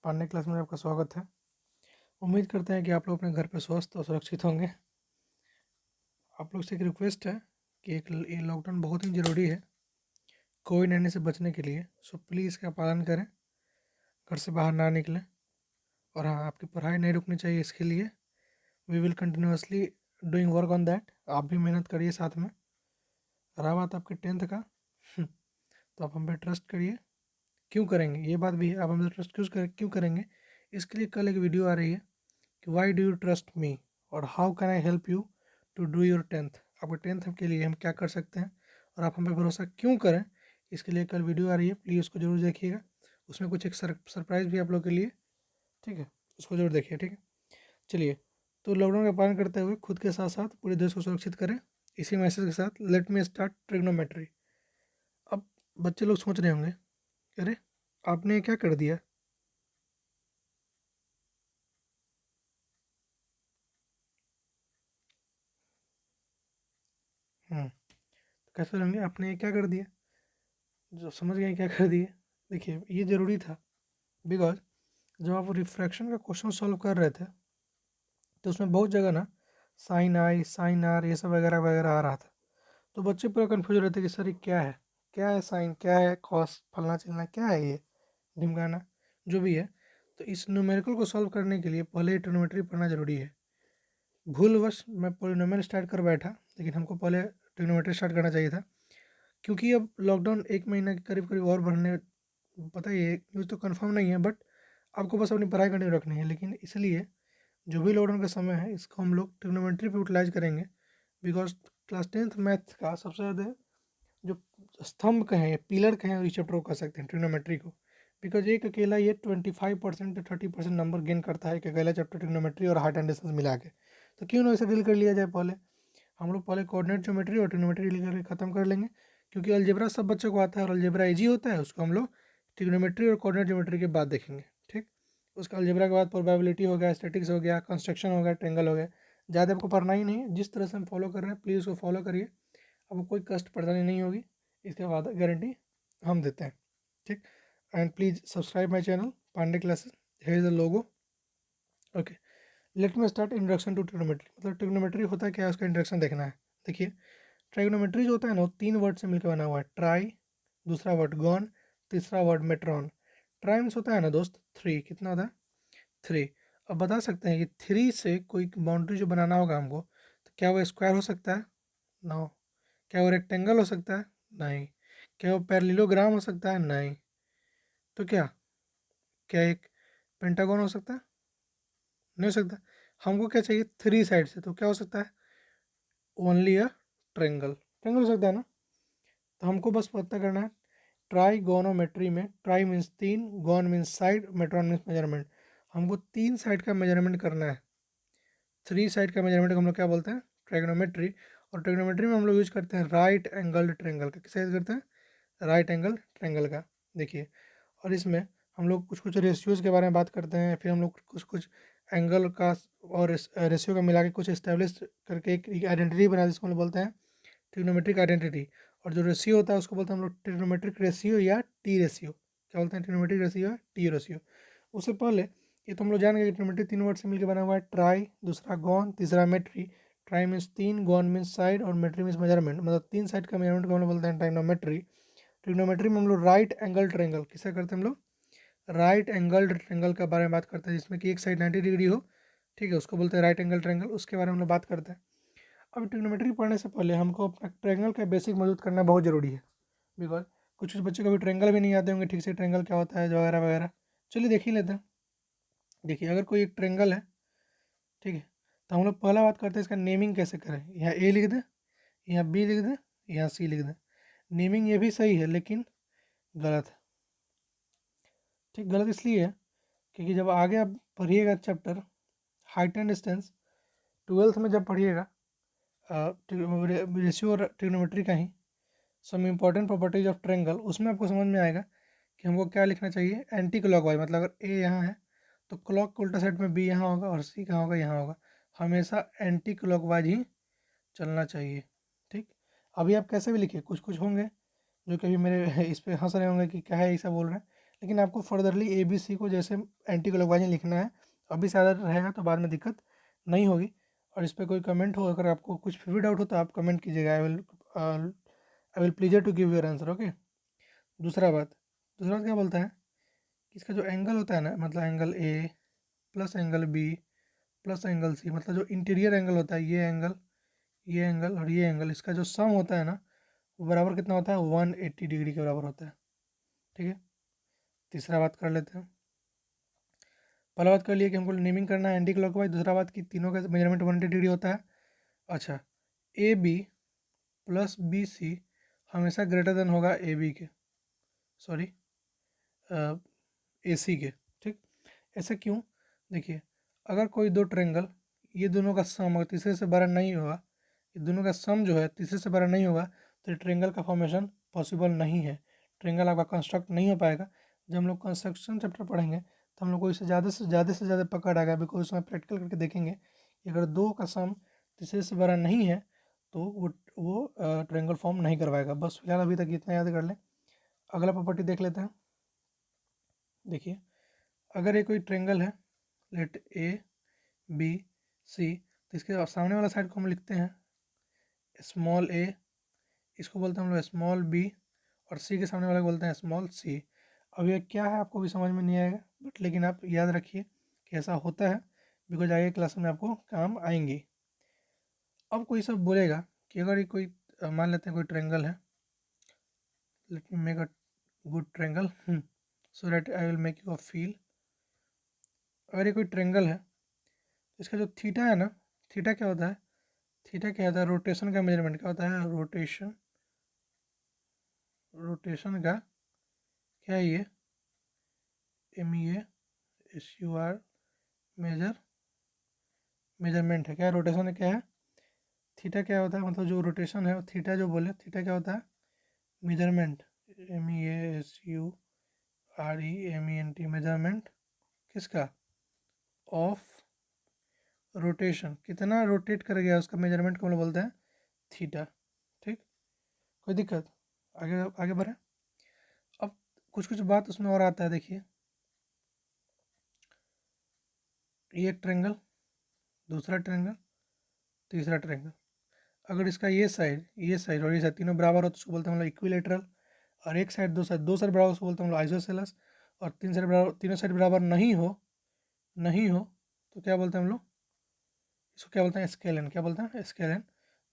Pandey class में आपका स्वागत है। उम्मीद करते हैं कि आप लोग अपने घर पे स्वस्थ और सुरक्षित होंगे। आप लोग से एक रिक्वेस्ट है कि ये लॉकडाउन बहुत ही ज़रूरी है कोविड-19 से बचने के लिए। सो प्लीज़ इसका पालन करें, घर से बाहर ना निकलें। और हाँ, आपकी पढ़ाई नहीं रुकनी चाहिए, इसके लिए we will continuously doing work on that. आप भी मेहनत करिए साथ में। रहा बात आपके 10th का तो आप हम पे ट्रस्ट करिए। क्यों करेंगे, ये बात भी है, आप हम पे ट्रस्ट क्यों करेंगे, इसके लिए कल एक वीडियो आ रही है कि why do you trust me और how can I help you to do your 10th। आपके 10th के लिए हम क्या कर सकते हैं और आप हम पे भरोसा क्यों करें, इसके लिए कल वीडियो आ रही है, प्लीज़ उसको जरूर देखिएगा। उसमें कुछ एक सरप्राइज़ भी आप लोग के लिए, ठीक है, उसको जरूर देखिए, ठीक है। चलिए, तो लॉकडाउन का पालन करते हुए खुद के साथ साथ पूरे देश को सुरक्षित करें, इसी मैसेज के साथ लेट मी स्टार्ट ट्रिग्नोमेट्री। अब बच्चे लोग सोच रहे होंगे, अरे आपने क्या कर दिया। तो कैसे रहेंगे, आपने ये क्या कर दिया, जो समझ गए क्या कर दिए। देखिए, ये ज़रूरी था बिकॉज जब आप रिफ्रैक्शन का क्वेश्चन सॉल्व कर रहे थे तो उसमें बहुत जगह ना साइन आई साइन आर ये सब वगैरह वगैरह आ रहा था। तो बच्चे पूरा कन्फ्यूज रहते कि सर ये क्या है साइन, क्या है कॉस, फलना चिलना क्या है ये, ढिमकाना, जो भी है। तो इस न्यूमेरिकल को सॉल्व करने के लिए पहले ट्रिग्नोमेट्री पढ़ना जरूरी है। भूलवश मैं पॉलिनोमियल स्टार्ट कर बैठा, लेकिन हमको पहले ट्रिग्नोमेट्री स्टार्ट करना चाहिए था, क्योंकि अब लॉकडाउन एक महीना के करीब करीब और बढ़ने, पता ही है, न्यूज़ तो कंफर्म नहीं है, बट आपको बस अपनी पढ़ाई कंटिन्यू रखनी है। लेकिन इसलिए जो भी लॉकडाउन का समय है इसको हम लोग ट्रिग्नोमेट्री पे यूटिलाइज करेंगे, बिकॉज क्लास 10th मैथ का सबसे ज़्यादा जो स्तंभ कहें या पिलर कहें इस चैप्टर को कह सकते हैं ट्रिग्नोमेट्री को। बिकॉज एक अकेला ये 25% to 30% नंबर गेन करता है, एक अकेला चैप्टर ट्रिग्नोमेट्री और हार्ट एंड डिस्टेंस मिला के। तो क्यों ना इसे डील कर लिया जाए। पहले हम लोग कोऑर्डिनेट ज्योमेट्री और ट्रिग्नोमेट्री डील करके ख़त्म कर लेंगे, क्योंकि अलजेब्रा सब बच्चों को आता है और अलजेब्रा इजी होता है, उसको हम लोग ट्रिग्नोमेट्री और कोऑर्डिनेट ज्योमेट्री के बाद देखेंगे, ठीक। उसका अलजेब्रा के बाद प्रोबेबिलिटी हो गया, स्टैटिक्स हो गया, कंस्ट्रक्शन हो गया, ट्रेंगल हो गया। ज़्यादा आपको पढ़ना ही नहीं है, जिस तरह से हम फॉलो कर रहे हैं प्लीज़ उसको फॉलो करिए, आपको कोई कष्ट परेशानी नहीं होगी, इसके बाद गारंटी हम देते हैं, ठीक। And please subscribe my channel Pandey classes, here is the logo. Okay, let me start introduction to trigonometry. मतलब ट्रिग्नोमेट्री होता है क्या है, उसका इंट्रोडक्शन देखना है। देखिए, ट्राइगोनोमेट्री जो होता है ना वो 3 वर्ड से मिलकर बना हुआ है, ट्राई, दूसरा वर्ड गॉन, तीसरा वर्ड मेट्रॉन। ट्राई मीन्स होता है ना दोस्त 3, कितना होता है 3। अब बता सकते हैं कि 3 से कोई बाउंड्री जो बनाना होगा हमको, तो क्या वो स्क्वायर हो सकता है, नो। क्या वो रेक्टेंगल हो सकता है, नहीं। क्या वो पैरेललोग्राम हो सकता है, नहीं। तो क्या क्या एक पेंटागन हो सकता है, नहीं हो सकता। हमको क्या चाहिए 3 साइड से, तो क्या हो सकता है ओनली अ ट्रेंगल, ट्रेंगल हो सकता है ना। तो हमको बस पता करना है ट्राइगोनोमेट्री में tri means 3, gon means side, metron means measurement. हमको 3 साइड का मेजरमेंट करना है। 3 साइड का मेजरमेंट को हम लोग क्या बोलते हैं, ट्राइगोनोमेट्री। और ट्राइगोनोमेट्री में हम लोग यूज करते हैं राइट एंगल ट्रेंगल का। किसे यूज करते हैं, राइट एंगल ट्रेंगल का। देखिए, और इसमें हम लोग कुछ कुछ रेशियोज़ के बारे में बात करते हैं, फिर हम लोग कुछ कुछ एंगल का और रेशियो का मिला के कुछ इस्टेब्लिश करके एक आइडेंटिटी बना, जिसको हम लोग बोलते हैं ट्रिग्नोमेट्रिक आइडेंटिटी। और जो रेशियो होता है उसको बोलते हैं हम लोग ट्रिग्नोमेट्रिक रेशियो या टी रेशियो। क्या बोलते हैं, ट्रिग्नोमेट्रिक रेशियो या टी रेशियो। उससे पहले ये तो हम लोग जान गए कि ट्रिग्नोमेट्री 3 वर्ड से मिलकर बना हुआ है, ट्राई, दूसरा गॉन, तीसरा metry. Tri means 3, gon means side और मेट्री मीन्स मेजरमेंट। मतलब 3 साइड का मेजरमेंट को हम लोग बोलते हैं ट्रिग्नोमेट्री। ट्रिग्नोमेट्री में हम लोग राइट एंगल ट्रेंगल किसे करते हैं, हम लोग राइट एंगल ट्रेंगल के बारे में बात करते हैं, जिसमें कि एक साइड 90 डिग्री हो, ठीक है, उसको बोलते हैं राइट एंगल ट्रेंगल, उसके बारे में हम लोग बात करते हैं। अब ट्रिग्नोमेट्री पढ़ने से पहले हमको अपना ट्रायंगल का बेसिक मजबूत करना बहुत ज़रूरी है, बिकॉज कुछ कुछ बच्चों को भी ट्रायंगल भी नहीं आते होंगे ठीक से, ट्रायंगल क्या होता है वगैरह वगैरह। चलिए देख ही लेते हैं। देखिए, अगर कोई एक ट्रायंगल है, ठीक है, तो हम लोग पहला बात करते हैं इसका नेमिंग कैसे करें। यहाँ ए लिख दें, यहाँ बी लिख दें, यहाँ सी लिख दें। नेमिंग ये भी सही है लेकिन गलत है, ठीक। गलत इसलिए है क्योंकि जब आगे आप पढ़िएगा chapter height and distance, 12th में जब पढ़िएगा रेशियो और ट्रिग्नोमेट्री का ही some important properties of triangle, उसमें आपको समझ में आएगा कि हमको क्या लिखना चाहिए एंटी क्लॉकवाइज। मतलब अगर ए यहाँ है तो क्लॉक के उल्टा साइड में बी यहाँ होगा और सी कहाँ होगा, यहाँ होगा। हमेशा एंटी क्लॉकवाइज ही चलना चाहिए, ठीक। अभी आप कैसे भी लिखिए, कुछ कुछ होंगे जो कभी मेरे इस पे हंस रहे होंगे कि क्या है ऐसा बोल रहे हैं, लेकिन आपको फर्दरली ए बी सी को जैसे एंटी क्लॉकवाइज लिखना है। अभी से आदत रहेगा तो बाद में दिक्कत नहीं होगी। और इस पर कोई कमेंट हो, अगर आपको कुछ भी डाउट हो तो आप कमेंट कीजिएगा। I will pleasure to give your answer. Okay. दूसरा बात क्या बोलता है कि इसका जो एंगल होता है ना, मतलब angle A plus angle B plus angle C, मतलब जो इंटीरियर एंगल होता है, ये एंगल और ये एंगल, इसका जो सम होता है ना, वो बराबर कितना होता है? 180 डिग्री के बराबर होता है। ठीक है। तीसरा बात कर लेते हैं। पहला बात कर लिया कि हमको नेमिंग करना है एंटी क्लॉकवाइज। दूसरा बात कि तीनों का मेजरमेंट 180 डिग्री होता है। अच्छा, A B plus B C हमेशा ग्रेटर देन होगा ए बी के, सॉरी ए सी के। ठीक। ऐसा क्यों? देखिए, अगर कोई दो ट्रेंगल, ये दोनों का सम अगर तीसरे से बड़ा नहीं होगा, ये दोनों का सम जो है तीसरे से बड़ा नहीं होगा, तो ये ट्रेंगल का फॉर्मेशन पॉसिबल नहीं है। ट्रेंगल आपका कंस्ट्रक्ट नहीं हो पाएगा। जब हम लोग कंस्ट्रक्शन चैप्टर पढ़ेंगे तो हम लोग को इससे ज़्यादा पकड़ आएगा, बिकॉज उसमें प्रैक्टिकल करके देखेंगे कि अगर दो का सम तीसरे से बड़ा नहीं है तो वो ट्रेंगल फॉर्म नहीं करवाएगा। बस फिलहाल अभी तक इतना याद कर लें। अगला प्रॉपर्टी देख लेते हैं। देखिए, अगर ये कोई ट्रेंगल है, लेट ए बी सी, तो इसके सामने वाला साइड को हम लिखते हैं स्मॉल ए, इसको बोलते हैं हम लोग स्मॉल बी, और सी के सामने वाला को बोलते हैं स्मॉल सी। अब ये क्या है आपको भी समझ में नहीं आएगा, बट लेकिन आप याद रखिए कि ऐसा होता है, बिकॉज आगे क्लास में आपको काम आएंगी। अब कोई सब बोलेगा कि अगर ये कोई मान लेते हैं कोई ट्रेंगल है, let me make a good triangle so that I will make you a feel. अगर ये कोई ट्रेंगल है, इसका जो थीटा है ना, थीटा क्या होता है? थीटा क्या होता है? रोटेशन का मेजरमेंट क्या होता है? रोटेशन का क्या है? ये MEASUR मेजरमेंट है। क्या रोटेशन है? क्या है? थीटा क्या होता है? मतलब जो रोटेशन है, थीटा जो बोले, थीटा क्या होता है? मेजरमेंट। MEASUREMENT मेजरमेंट किसका? Of rotation. कितना रोटेट कर गया उसका मेजरमेंट को हम लोग बोलते हैं थीटा। ठीक। कोई दिक्कत? आगे आगे बढ़े। अब कुछ कुछ बात उसमें और आता है। देखिए, ये एक ट्रेंगल, दूसरा ट्रेंगल, तीसरा ट्रेंगल। अगर इसका ये साइड और ये साइड तीनों बराबर हो तो उसको बोलते हैं हम लोग इक्विलेटरल। और एक साइड दो साइड बराबर उसको बोलते हैं हम लोग आइसोसेलेस। और तीनों साइड बराबर नहीं हो तो क्या बोलते हैं हम लोग? इसको क्या बोलते हैं? स्केलन। क्या बोलते हैं? स्केलन,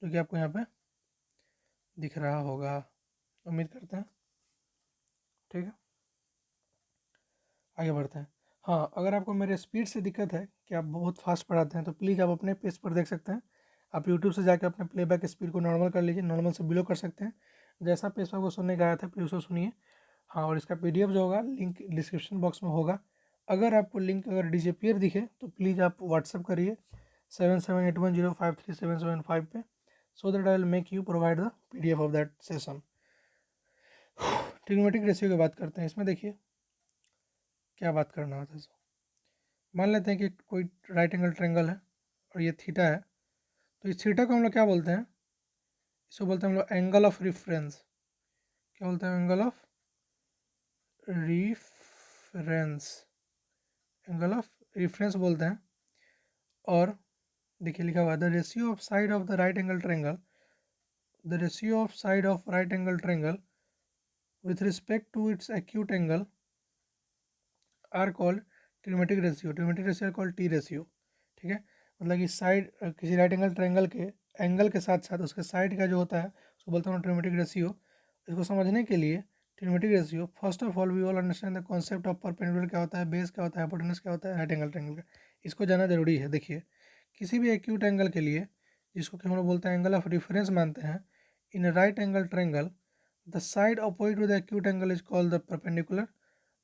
जो कि आपको यहाँ पे दिख रहा होगा, उम्मीद करते हैं। ठीक है, आगे बढ़ते हैं। हाँ, अगर आपको मेरे स्पीड से दिक्कत है कि आप बहुत फास्ट पढ़ाते हैं तो प्लीज़ आप अपने पेज पर देख सकते हैं। आप यूट्यूब से जाकर अपने प्लेबैक स्पीड को नॉर्मल कर लीजिए, नॉर्मल से बिलो कर सकते हैं। जैसा पेज पर आपको सुनने का आया था प्लीज़ उसको सुनिए। हाँ, और इसका PDF जो होगा लिंक डिस्क्रिप्शन बॉक्स में होगा। अगर आपको लिंक अगर डिसअपीयर दिखे तो प्लीज़ आप व्हाट्सअप करिए 7781053775 पे, so that I will make you provide the PDF of that session. Trigonometric ratio की बात करते हैं। इसमें देखिए क्या बात करना होता है। मान लेते हैं कि कोई राइट एंगल ट्रेंगल है और ये थीटा है, तो इस थीटा को हम लोग क्या बोलते हैं? इसको बोलते हैं हम लोग एंगल ऑफ रिफरेंस। क्या बोलते हैं? Angle of reference, angle of reference बोलते हैं। और देखिए लिखा हुआ है the ratio of side of the right angle triangle, the ratio of side of right angle triangle with respect to its acute angle are called trigonometric ratio. Trigonometric ratio are called T ratio. ठीक है, मतलब कि side किसी right angle triangle के angle के साथ साथ उसके साइड का जो होता है उसको बोलते हैं ट्रिग्नोमेट्रिक रेशियो। इसको समझने के लिए trigonometric ratio, first of all we all understand the concept of perpendicular क्या होता है, बेस क्या होता है, हाइपोटेनस क्या होता है, राइट एंगल ट्रायंगल का। इसको जानना जरूरी है। देखिए, किसी भी एक्यूट एंगल के लिए, जिसको कि हम लोग बोलते हैं एंगल ऑफ रिफरेंस मानते हैं, in right angle triangle the side opposite to the acute angle is called the perpendicular,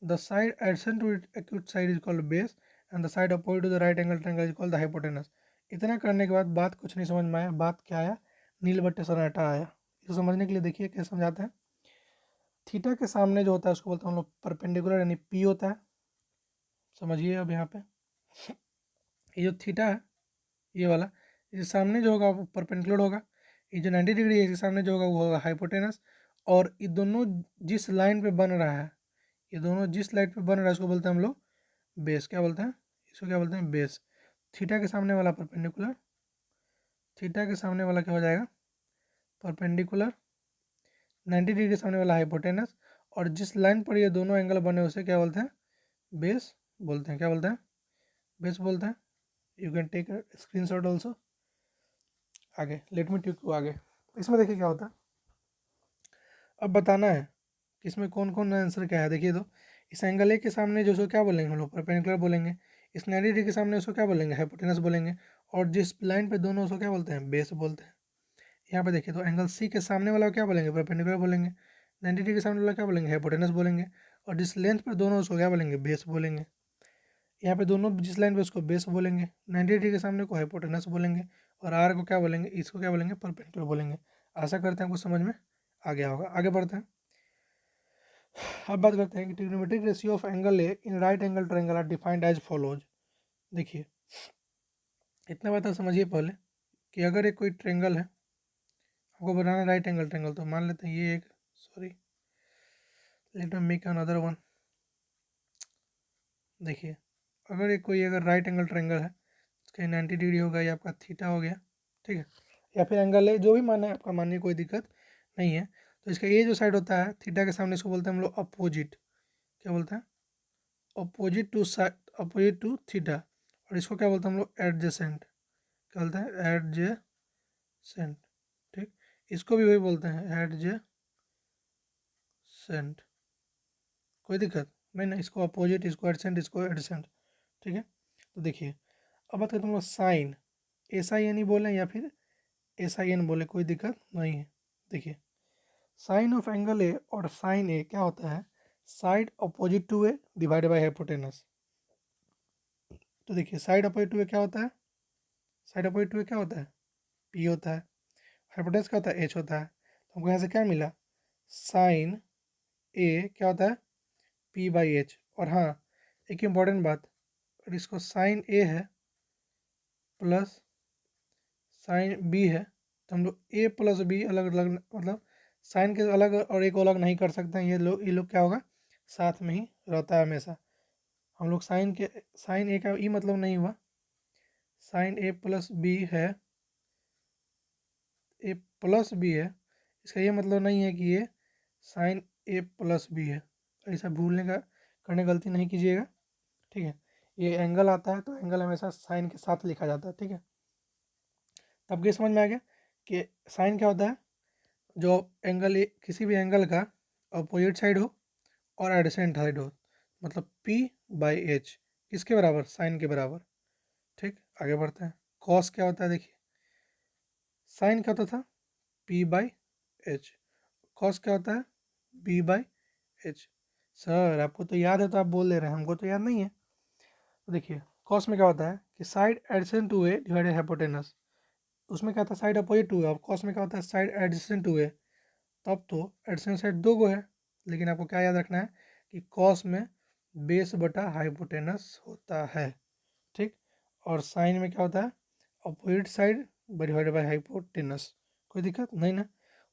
the side adjacent to its acute side is called base, and the side opposite to the right angle triangle is called the hypotenuse। इतना करने के बाद बात कुछ नहीं समझ में आया। बात क्या आया? नील बट्टे सन्नाटा आया। इसको समझने के लिए देखिए कैसे समझाते हैं। थीटा के सामने जो होता है उसको बोलते हैं हम लोग परपेंडिकुलर, यानी P होता है। समझिए अब यहाँ पे ये जो थीटा है, ये वाला, इसके सामने जो होगा वो परपेंडिकुलर होगा। ये जो 90 डिग्री है इसके सामने जो होगा वो होगा हाइपोटेनस। और ये दोनों जिस लाइन पे बन रहा है, ये दोनों जिस लाइन पे बन रहा है उसको बोलते हैं हम लोग बेस। क्या बोलते हैं इसको? क्या बोलते हैं? बेस। थीटा के सामने वाला परपेंडिकुलर, थीटा के सामने वाला क्या हो जाएगा? परपेंडिकुलर। 90 डिग्री के सामने वाला हाइपोटेनस। और जिस लाइन पर ये दोनों एंगल बने उसे क्या बोलते हैं? बेस बोलते हैं। क्या बोलते हैं? बेस बोलते हैं। You can take screenshot also. आगे लेट मी टेक यू आगे। इसमें देखिए क्या होता है, अब बताना है कि इसमें कौन कौन आंसर क्या है। देखिए तो इस एंगल ए के सामने जो उसको क्या बोलेंगे हम लोग? परपेंडिकुलर बोलेंगे। इस 90 डिग्री के सामने उसको क्या बोलेंगे? हाइपोटेनस बोलेंगे। और जिस लाइन पे दोनों उसको क्या बोलते हैं? बेस बोलते हैं। यहाँ पे देखिए तो एंगल सी के सामने वाला क्या बोलेंगे? परपेंडिकुलर बोलेंगे। 90 डिग्री के सामने वाला क्या बोलेंगे? हाइपोटेनस बोलेंगे। और जिस लेंथ पर दोनों उसको क्या बोलेंगे? बेस बोलेंगे। यहाँ पे दोनों जिस लाइन पे उसको बेस बोलेंगे, 90 डिग्री के सामने को हाइपोटेनस बोलेंगे। और आर को क्या बोलेंगे? इसको क्या बोलेंगे? परपेंडिकुलर बोलेंगे। आशा करते हैं आपको समझ में आ गया होगा। आगे बढ़ते हैं। अब बात करते हैं कि trigonometric ratio of angle A in right angle triangle are defined as follows. देखिए इतना बात आप समझिए पहले कि अगर एक कोई ट्रायंगल है, आपको बनाना राइट एंगल ट्रायंगल, तो मान लेते हैं ये एक, sorry let me make another one. देखिए अगर एक कोई अगर राइट एंगल ट्रायंगल है, इसका 90 डिग्री होगा, या आपका थीटा हो गया, ठीक है, या फिर एंगल है, जो भी माना है आपका, मानने कोई दिक्कत नहीं है। तो इसका ये जो साइड होता है थीटा के सामने, इसको बोलते हैं हम लोग अपोजिट। क्या बोलते हैं? Opposite to side, opposite to theta. और इसको क्या बोलते हैं हम लोग? एडजेसेंट। क्या बोलते हैं? एडजेसेंट। ठीक, इसको भी वही बोलते हैं, एडजेसेंट। कोई दिक्कत नहीं ना, इसको अपोजिट, इसको एडसेंट, इसको एडसेंट। ठीक है, तो देखिए अब बात करते हैं हम लोग साइन। एस आई एन ही बोलें या फिर एस आई एन बोले, कोई दिक्कत नहीं है। देखिए साइन ऑफ एंगल ए और साइन ए क्या होता है? Side opposite to A divided by hypotenuse. तो देखिए साइड अपोजिट टू ए क्या होता है? साइड अपोजिट टू ए क्या होता है? पी होता है। हाइपोटेनस क्या होता है? एच होता है। तो हमको यहाँ से क्या मिला? साइन ए क्या होता है? P by H. और हाँ, एक इम्पॉर्टेंट बात, और इसको साइन ए है प्लस साइन बी है, तो हम लोग ए प्लस बी अलग अलग, मतलब साइन के अलग और एक अलग नहीं कर सकते हैं। ये लोग क्या होगा? साथ में ही रहता है हमेशा। हम लोग साइन के, साइन ए का ई मतलब नहीं हुआ, साइन ए प्लस बी है, ए प्लस बी है, इसका ये मतलब नहीं है कि ये साइन ए प्लस बी है। ऐसा भूलने का, करने गलती नहीं कीजिएगा। ठीक है, ये एंगल आता है तो एंगल हमेशा साइन के साथ लिखा जाता है। ठीक है, तब ये समझ में आ गया कि साइन क्या होता है? जो एंगल, किसी भी एंगल का अपोजिट साइड हो और एडजेसेंट साइड हो, मतलब पी बाई एच, किसके बराबर? साइन के बराबर। ठीक, आगे बढ़ते हैं। कॉस क्या होता है? देखिए साइन क्या होता था? P by H. कॉस क्या होता है? B by H. सर आपको तो याद है तो आप बोल दे रहे हैं, हमको तो याद नहीं है। तो देखिए कॉस में क्या होता है कि side adjacent to A divided hypotenuse. उसमें क्या था? Side opposite to A. और कॉस में क्या होता है? Side adjacent to A. तब तो एडजेसेंट साइड दो गो है, लेकिन आपको क्या याद रखना है कि कॉस में बेस बटा हाइपोटेनस होता है। ठीक, और साइन में क्या होता है? Opposite side divided by hypotenuse. कोई दिक्कत नहीं ना।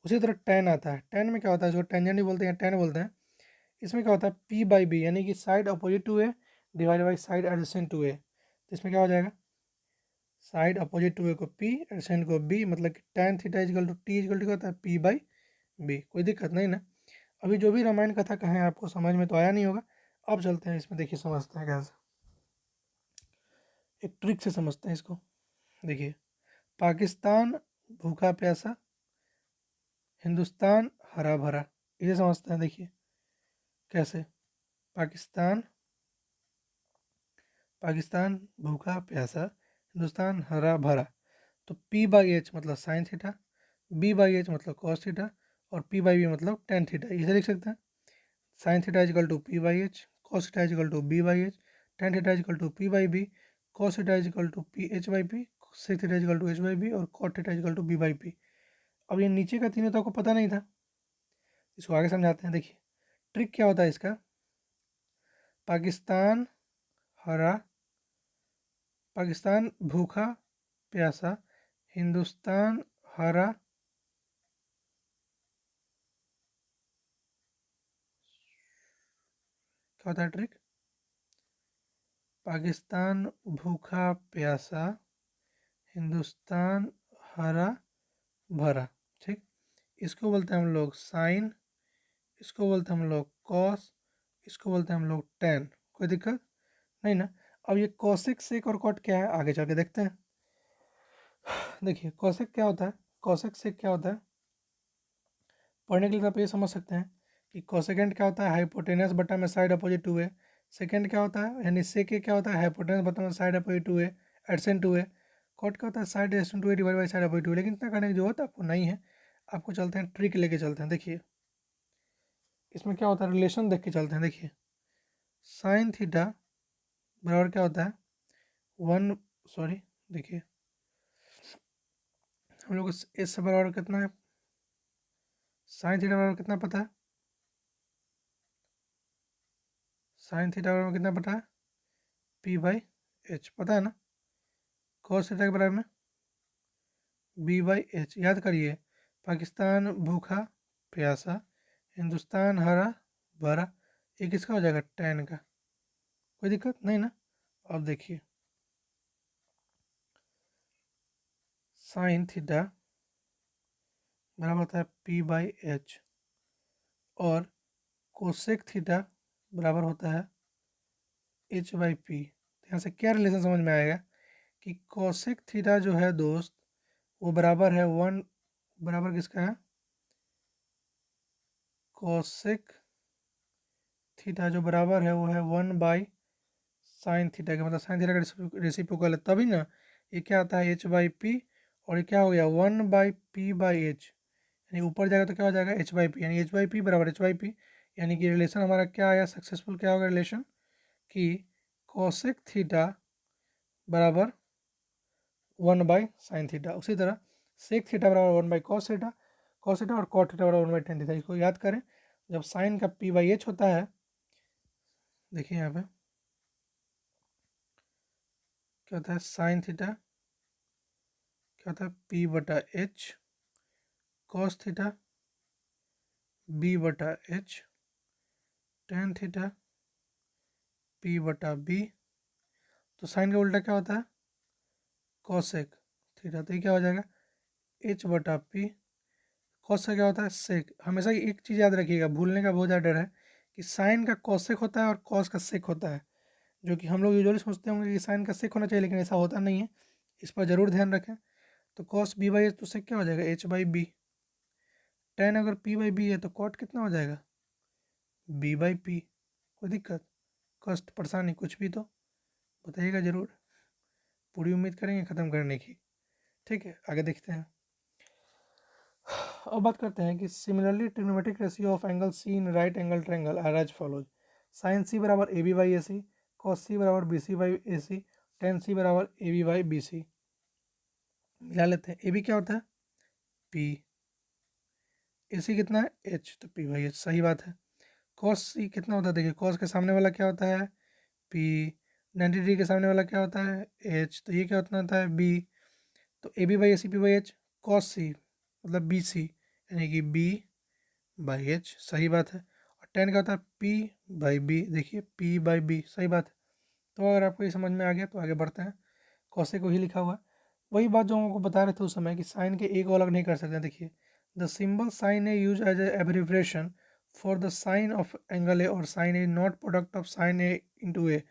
उसी तरह टेन आता है। टेन में क्या होता है? जो टेंजेंट भी बोलते हैं, टेन बोलते हैं। इसमें क्या होता है? पी बाई बी, यानी कि side opposite to A divide by side adjacent to A. तो इसमें क्या हो जाएगा? साइड अपोजिट टू ए को पी, एडजेसेंट को बी, मतलब कि tan theta is equal to T is equal to क्या होता है? P by B. कोई दिक्कत नहीं ना। अभी जो भी रामायण कथा कहें आपको समझ में तो आया नहीं होगा। अब चलते हैं इसमें, देखिए समझते हैं कैसे, एक ट्रिक से समझते हैं इसको। देखिए पाकिस्तान भूखा प्यासा, हिंदुस्तान हरा भरा, इसे समझते हैं। देखिए कैसे? पाकिस्तान, पाकिस्तान भूखा प्यासा, हिंदुस्तान हरा भरा। तो पी बाई एच मतलब sine theta, B by H मतलब कॉस थीटा, और पी बाई बी मतलब टेन थीटा। इसे लिख सकते हैं sine theta is equal to P by H, cos theta is equal to B by H, tan theta is equal to P by B, cos theta is equal to P H by P, sec theta is equal to H by B, और cot theta is equal to B by P. अब ये नीचे का तीनों तो आपको पता नहीं था, इसको आगे समझाते हैं। देखिए ट्रिक क्या होता है इसका? पाकिस्तान हरा, पाकिस्तान भूखा प्यासा, हिंदुस्तान हरा, क्या होता है ट्रिक? पाकिस्तान भूखा प्यासा, हिंदुस्तान हरा भरा, ठीक। इसको बोलते हैं हम लोग साइन, इसको बोलते हैं हम लोग कॉस, इसको बोलते हैं हम लोग टेन। कोई दिक्कत नहीं ना? अब ये कॉसेक सेक और कॉट क्या है आगे चल के देखते हैं। देखिए कॉसेक क्या होता है, कॉसेक सेक क्या होता है, पढ़ने के लिए आप ये समझ सकते हैं कि कोसेकेंड क्या होता है, हाइपोटेनस बटा में side opposite to A. Second क्या होता है, यानी सेक क्या होता है, हाइपोटेनस बटा में side opposite to A adjacent to A. Cot क्या होता है, side adjacent to A divide by side opposite to A. लेकिन इतना करने की जरूरत आपको नहीं है, आपको चलते हैं ट्रिक लेके चलते हैं। देखिए इसमें क्या होता है, रिलेशन देख के चलते हैं। देखिए साइन थीटा बराबर क्या होता है, वन, सॉरी देखिए हम लोग इस से बराबर कितना है, साइन थीटा बराबर कितना पता है, साइन थीटा बराबर कितना पता है, पी बाई एच पता है ना। कॉस थीटा के बराबर में बी बाई एच। याद करिए, पाकिस्तान भूखा प्यासा, हिंदुस्तान हरा भरा, ये किसका हो जाएगा, टेन का। कोई दिक्कत नहीं ना? अब देखिए साइन थीटा बराबर होता है पी बाई एच और कोसेक थीटा बराबर होता है एच बाई पी। यहाँ से क्या रिलेशन समझ में आएगा कि कोसेक थीटा जो है दोस्त वो बराबर है वन, बराबर किसका है, कोसेक थीटा जो बराबर है वो है वन बाई साइन थीटा का, मतलब साइन थीटा का रेसिप्रोकल है, तभी ना ये क्या आता है एच बाई पी, और ये क्या हो गया one by P by H, यानी ऊपर जाएगा तो क्या हो जाएगा एच बाई पी, यानी एच बाई पी बराबर एच बाई पी। यानी कि रिलेशन हमारा क्या आया सक्सेसफुल, क्या होगा रिलेशन कि कोसेक थीटा बराबर वन बाई साइन थीटा। उसी तरह सेक थीटा बराबर one by cos theta, cos theta और कॉट थीटा बराबर वन बाई टेन थीटा। इसको याद करें, जब साइन का पी बाई एच होता है, देखिए यहाँ पे क्या होता है, साइन थीटा क्या होता है पी बटा एच, कॉस थीटा बी बटा एच, टेन थीटा पी बटा बी। तो साइन का उल्टा क्या होता है, कॉसेक थीटा, तो ये क्या हो जाएगा एच बटा पी। कॉस का क्या होता है सेक। हमेशा एक चीज़ याद रखिएगा, भूलने का बहुत ज़्यादा डर है कि साइन का कॉसेक होता है और कॉस का सेक होता है, जो कि हम लोग यूजुअली सोचते होंगे कि साइन का सेक होना चाहिए, लेकिन ऐसा होता नहीं है। इस पर ज़रूर ध्यान रखें। तो कॉस बी बाई एच, तो सेक क्या हो जाएगा एच बाई बी। टेन अगर पी बाई बी है तो कॉट कितना हो जाएगा बी बाई पी। कोई दिक्कत, कष्ट परेशानी कुछ भी तो बताइएगा ज़रूर, पूरी उम्मीद करेंगे ख़त्म करने की। ठीक है, आगे देखते हैं। अब बात करते हैं कि similarly trigonometric ratio of angle C in right angle triangle are as follows. Sine C बराबर A B by A C, cos C बराबर B C by A C, tan C बराबर A B by B C. मिला लेते हैं, A B क्या होता है P, ए सी कितना है एच, तो पी बाई एच सही बात है। कॉस सी कितना होता है, देखिए कॉस के सामने वाला क्या होता है पी, 90 डिग्री के सामने वाला क्या होता है एच, तो ये क्या होता है बी। तो A B by A C P by H, cos C मतलब बी सी, यानी कि बी बाई एच सही बात है। और टेन का होता है पी बाई बी, देखिए पी बाई बी सही बात है। तो अगर आपको ये समझ में आ गया तो आगे बढ़ते हैं। कौसे को ही लिखा हुआ है, वही बात जो हम आपको बता रहे थे उस समय कि साइन के एक अलग नहीं कर सकते। देखिए the symbol sine A use as abbreviation for the sine of angle A और sine A not product of sine A into A,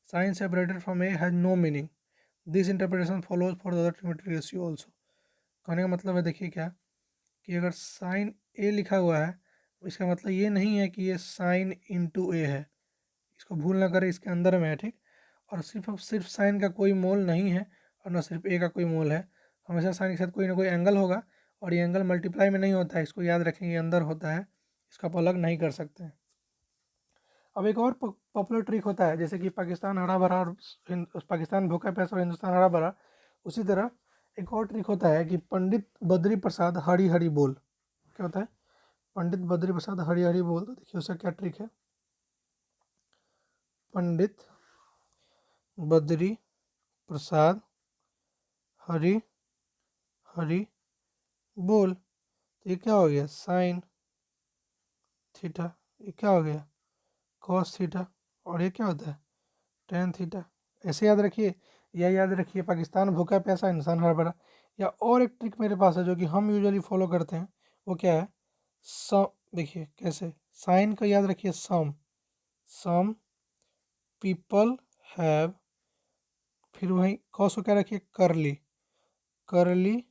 sine separated from A has no meaning, this interpretation follows for the other trigonometric ratio also. कहने का मतलब है देखिए क्या कि अगर sign ए लिखा हुआ है, इसका मतलब ये नहीं है कि ये साइन इंटू ए है, इसको भूल ना करें, इसके अंदर में है, ठीक। और सिर्फ साइन का कोई मोल नहीं है और ना सिर्फ ए का कोई मोल है, हमेशा साइन के साथ कोई ना कोई एंगल होगा, और ये एंगल मल्टीप्लाई में नहीं होता है, इसको याद रखें, ये अंदर होता है, इसको आप अलग नहीं कर सकते हैं। अब एक और पॉपुलर ट्रिक होता है, जैसे कि पाकिस्तान हरा भरा और पाकिस्तान भूखा प्यासा और हिंदुस्तान हरा भरा, उसी तरह एक और ट्रिक होता है कि पंडित बद्री प्रसाद हरी हरी बोल। क्या होता है पंडित बद्री प्रसाद हरी हरी बोल, तो देखिए उसका क्या ट्रिक है, पंडित बद्री प्रसाद हरी हरी बोल, तो ये क्या हो गया साइन थीटा, ये क्या हो गया कॉस थीटा और ये क्या होता है tan थीटा। ऐसे याद रखिए, या याद रखिए पाकिस्तान भूखा प्यासा इंसान हड़बड़ा। या और एक ट्रिक मेरे पास है जो कि हम यूजुअली फॉलो करते हैं, वो क्या है, सम। देखिए कैसे, साइन का याद रखिए सम, सम पीपल हैव, फिर वहीं कॉस को क्या रखिए curly, curly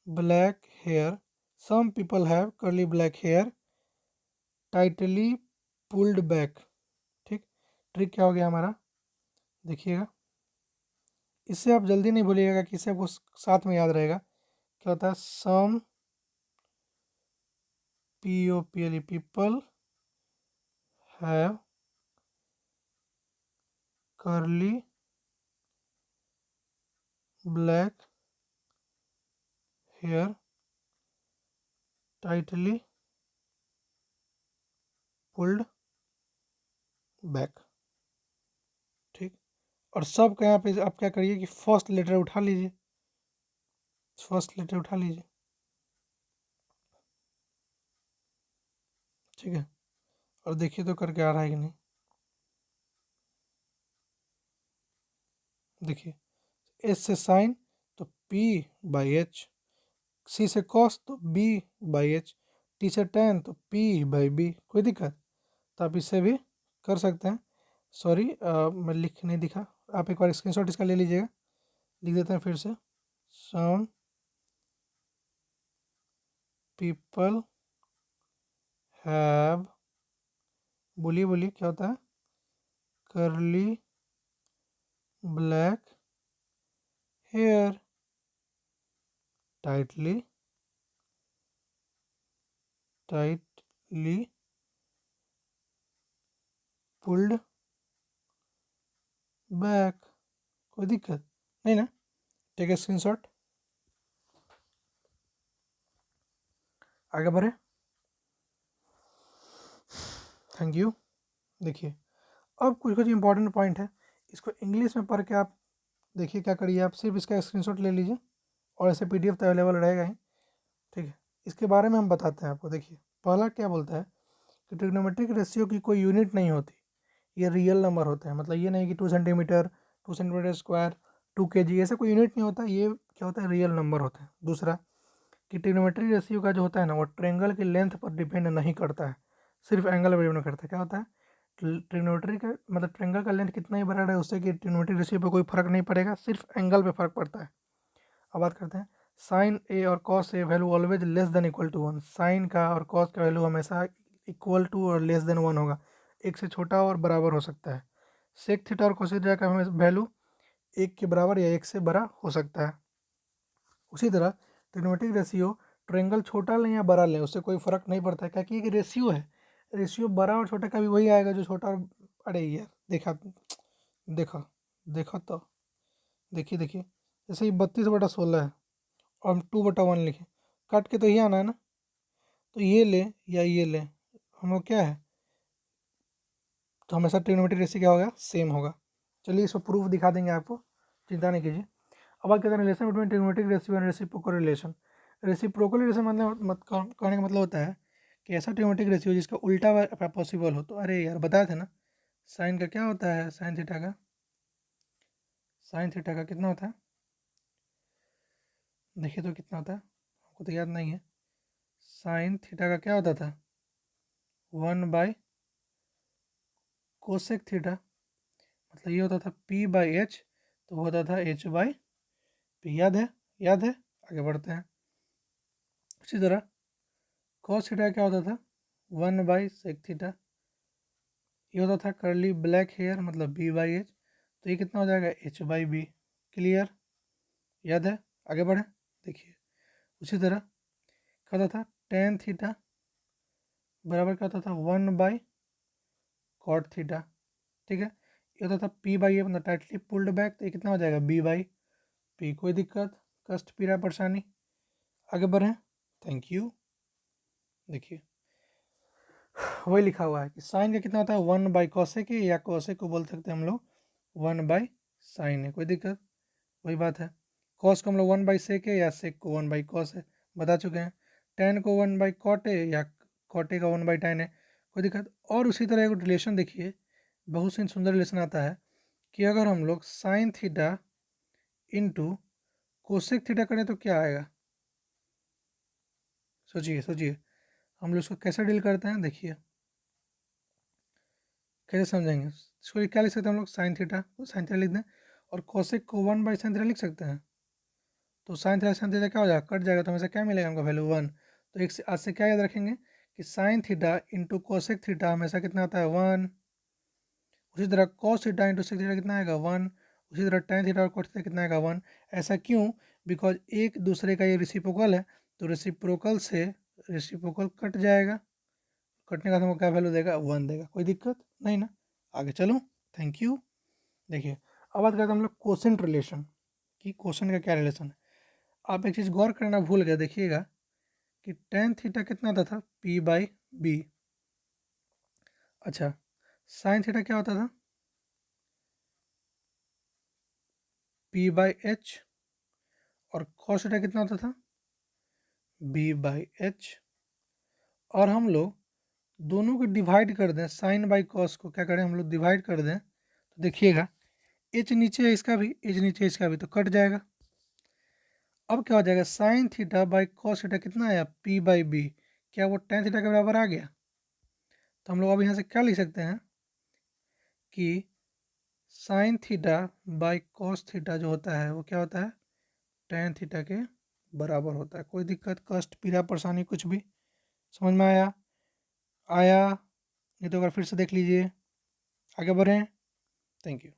black hair, some people have curly black hair tightly pulled back. ठीक, ट्रिक क्या हो गया हमारा, देखिएगा, इससे आप जल्दी नहीं भूलिएगा कि इससे आपको साथ में याद रहेगा। क्या होता है, सम POPLE people have curly black hair tightly pulled back। ठीक, और सब का यहाँ पे आप क्या करिए कि फर्स्ट लेटर उठा लीजिए, फर्स्ट लेटर उठा लीजिए। ठीक है, और देखिए तो करके आ रहा है कि नहीं। देखिए, एस से साइन तो P/H, C से कॉस तो B/H, T से टैन तो P/B। कोई दिक्कत, तो आप इससे भी कर सकते हैं। सॉरी मैं लिख नहीं दिखा, आप एक बार स्क्रीनशॉट इसका ले लीजिएगा, लिख देते हैं फिर से। सम पीपल हैव, बोलिए बोलिए क्या होता है, curly black hair tightly, tightly pulled back. कोई दिक्कत नहीं ना, टेक ए स्क्रीनशॉट, आगे बढ़े। Thank you. देखिए, अब कुछ कुछ इंपॉर्टेंट पॉइंट है, इसको इंग्लिश में पढ़ के आप देखिए क्या करिए, आप सिर्फ इसका स्क्रीनशॉट ले लीजिए, और ऐसे PDF तो अवेलेबल रहेगा ही। ठीक है, इसके बारे में हम बताते हैं आपको। देखिए, पहला क्या बोलता है कि ट्रिग्नोमेट्रिक रेशियो की कोई यूनिट नहीं होती, ये रियल नंबर होता है। मतलब ये नहीं कि 2 सेंटीमीटर, 2 सेंटीमीटर स्क्वायर, 2 kg, ऐसा कोई यूनिट नहीं होता, ये क्या होता है, रियल नंबर होता है। दूसरा कि ट्रिग्नोमेट्रिक रेशियो का जो होता है ना, वो ट्रेंगल की लेंथ पर डिपेंड नहीं करता है, सिर्फ एंगल पर डिपेंड करता है। क्या होता है, ट्रिग्नोमेट्री का मतलब ट्रेंगल का लेंथ कितना ही बड़ा है उससे कि ट्रिग्नोमेट्रिक रेशियो पर कोई फर्क नहीं पड़ेगा, सिर्फ एंगल पे फर्क पड़ता है। अब बात करते हैं, साइन ए और cos A value always less than equal to 1। Sine का और कॉस का वैल्यू हमेशा इक्वल टू और लेस देन 1 होगा, एक से छोटा और बराबर हो सकता है। सेक थीटा और कोसेक का वैल्यू एक के बराबर या एक से बड़ा हो सकता है। उसी तरह ट्रिग्नोमेट्रिक रेशियो ट्रेंगल छोटा लें या बड़ा लें उससे कोई फर्क नहीं पड़ता है, क्योंकि एक रेशियो है, रेशियो बड़ा और छोटा का भी वही आएगा जो छोटा और, अरे यार देखा, देखा, देखा तो देखिए देखिए, जैसे ही 32/16 है और हम 2/1 लिखें, काट के तो ये आना है ना, तो ये ले या ये ले, हम लोग क्या है, तो हमेशा ट्रिग्नोमेट्रिक रेशियो क्या होगा, सेम होगा। चलिए इसको प्रूफ दिखा देंगे आपको, चिंता नहीं कीजिए। अब बात करते हैं relation between trigonometric ratio and reciprocal relation. Reciprocal relation मतलब कहने का मतलब होता है कि ऐसा ट्रिग्नोमेट्रिक रेशियो जिसका उल्टा पॉसिबल हो। तो अरे यार बताए थे ना, साइन का क्या होता है, साइन थीटा का, साइन थीटा का कितना होता है, देखिए तो कितना होता है, हमको तो याद नहीं है। साइन थीटा का क्या होता था, 1/कोसेक थीटा, मतलब ये होता था P/H, तो होता था H/P। याद है, याद है, आगे बढ़ते हैं। उसी तरह कॉस थीटा क्या होता था, 1/सेक थीटा, ये होता था करली ब्लैक हेयर मतलब B/H, तो ये कितना हो जाएगा, H/B। क्लियर, याद है, आगे बढ़े। देखिए, उसी तरह क्या होता था, टेन थीटा बराबर क्या होता था, 1/कॉट थीटा। ठीक है, ये होता था P/A मतलब टाइटली पुल्ड बैक, तो ये कितना हो जाएगा, B/P। कोई दिक्कत, कष्ट पीड़ा परेशानी, आगे बढ़ें। Thank you. देखिए, वही लिखा हुआ है कि साइन का कितना होता है, 1/कॉसेक है, या कॉसेक को बोल सकते हैं हम लोग 1/साइन है। कोई दिक्कत, वही बात है। कॉस को हम लोग 1/सेक है, या सेक को 1/कॉस है, बता चुके हैं। टेन को 1/कॉट है, या कॉटे का 1/tan है, कोई दिक्कत। और उसी तरह एक रिलेशन देखिए बहुत सी सुंदर रिलेशन आता है कि अगर हम लोग sign theta into cosec theta करें तो क्या आएगा? सोचिए सोचिए, हम लोग इसको कैसे डील करते हैं, देखिए कैसे समझेंगे इसको। क्या लिख सकते हैं हम लोग, साइन थीटा को साइन थीटा लिख दें और कोसेक को 1/sin थीटा लिख सकते हैं। तो साइन थीटा क्या हो जाएगा, कट जाएगा, तो हमें से क्या मिलेगा, हमको वैल्यू 1। तो एक से आज से क्या याद रखेंगे कि sine theta into cosec theta हमेशा कितना आता है, 1। उसी तरह cos theta into sec theta कितना आएगा, 1। उसी तरह tan थीटा और cot थीटा कितना आएगा, 1। ऐसा क्यों? बिकॉज एक दूसरे का ये रेसिप्रोकल है, तो रेसिप्रोकल से रेसिप्रोकल कट जाएगा, कटने का हमको क्या वैल्यू देगा, 1 देगा। कोई दिक्कत नहीं ना, आगे चलो, थैंक यू। देखिए अब बात करते हैं हम लोग कोसेंट रिलेशन कि कोसेंट का क्या रिलेशन है। आप एक चीज़ गौर करना भूल गए, देखिएगा कि tan थीटा कितना आता था, p/b। अच्छा, साइन थीटा क्या होता था, p/h। और cos थीटा कितना होता था, b/h। और हम लोग दोनों को डिवाइड कर दें, साइन बाई कॉस को क्या करें हम लोग, डिवाइड कर दें, तो देखिएगा एच नीचे है इसका भी, एच नीचे है इसका भी, तो कट जाएगा। अब क्या हो जाएगा, sine theta by cos theta कितना आया, p/b। क्या वो tan थीटा के बराबर आ गया? तो हम लोग अब यहाँ से क्या लिख सकते हैं कि sine theta by cos theta जो होता है वो क्या होता है, tan थीटा के बराबर होता है। कोई दिक्कत, कष्ट, पीड़ा, परेशानी कुछ भी समझ में आया? नहीं तो अगर फिर से देख लीजिए, आगे बढ़ें, थैंक यू।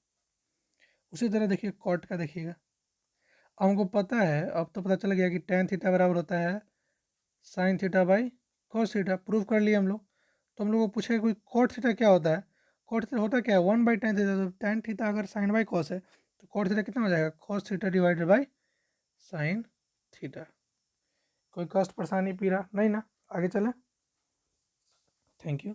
उसी तरह देखिए कॉट का देखिएगा, अब हमको पता है, अब तो पता चल गया कि tan थीटा बराबर होता है sine theta by cos theta, prove कर लिए हम लोग। तो हम लोग को पूछेगा कोई कॉट थीटा क्या होता है, कॉट थीटा होता क्या है, 1/tan थीटा। तो tan थीटा अगर साइन बाई कॉस है तो कॉट थीटा कितना हो जाएगा, cos theta divided by sine theta. कोई कष्ट परेशानी पीड़ा नहीं ना, आगे चलें, थैंक यू।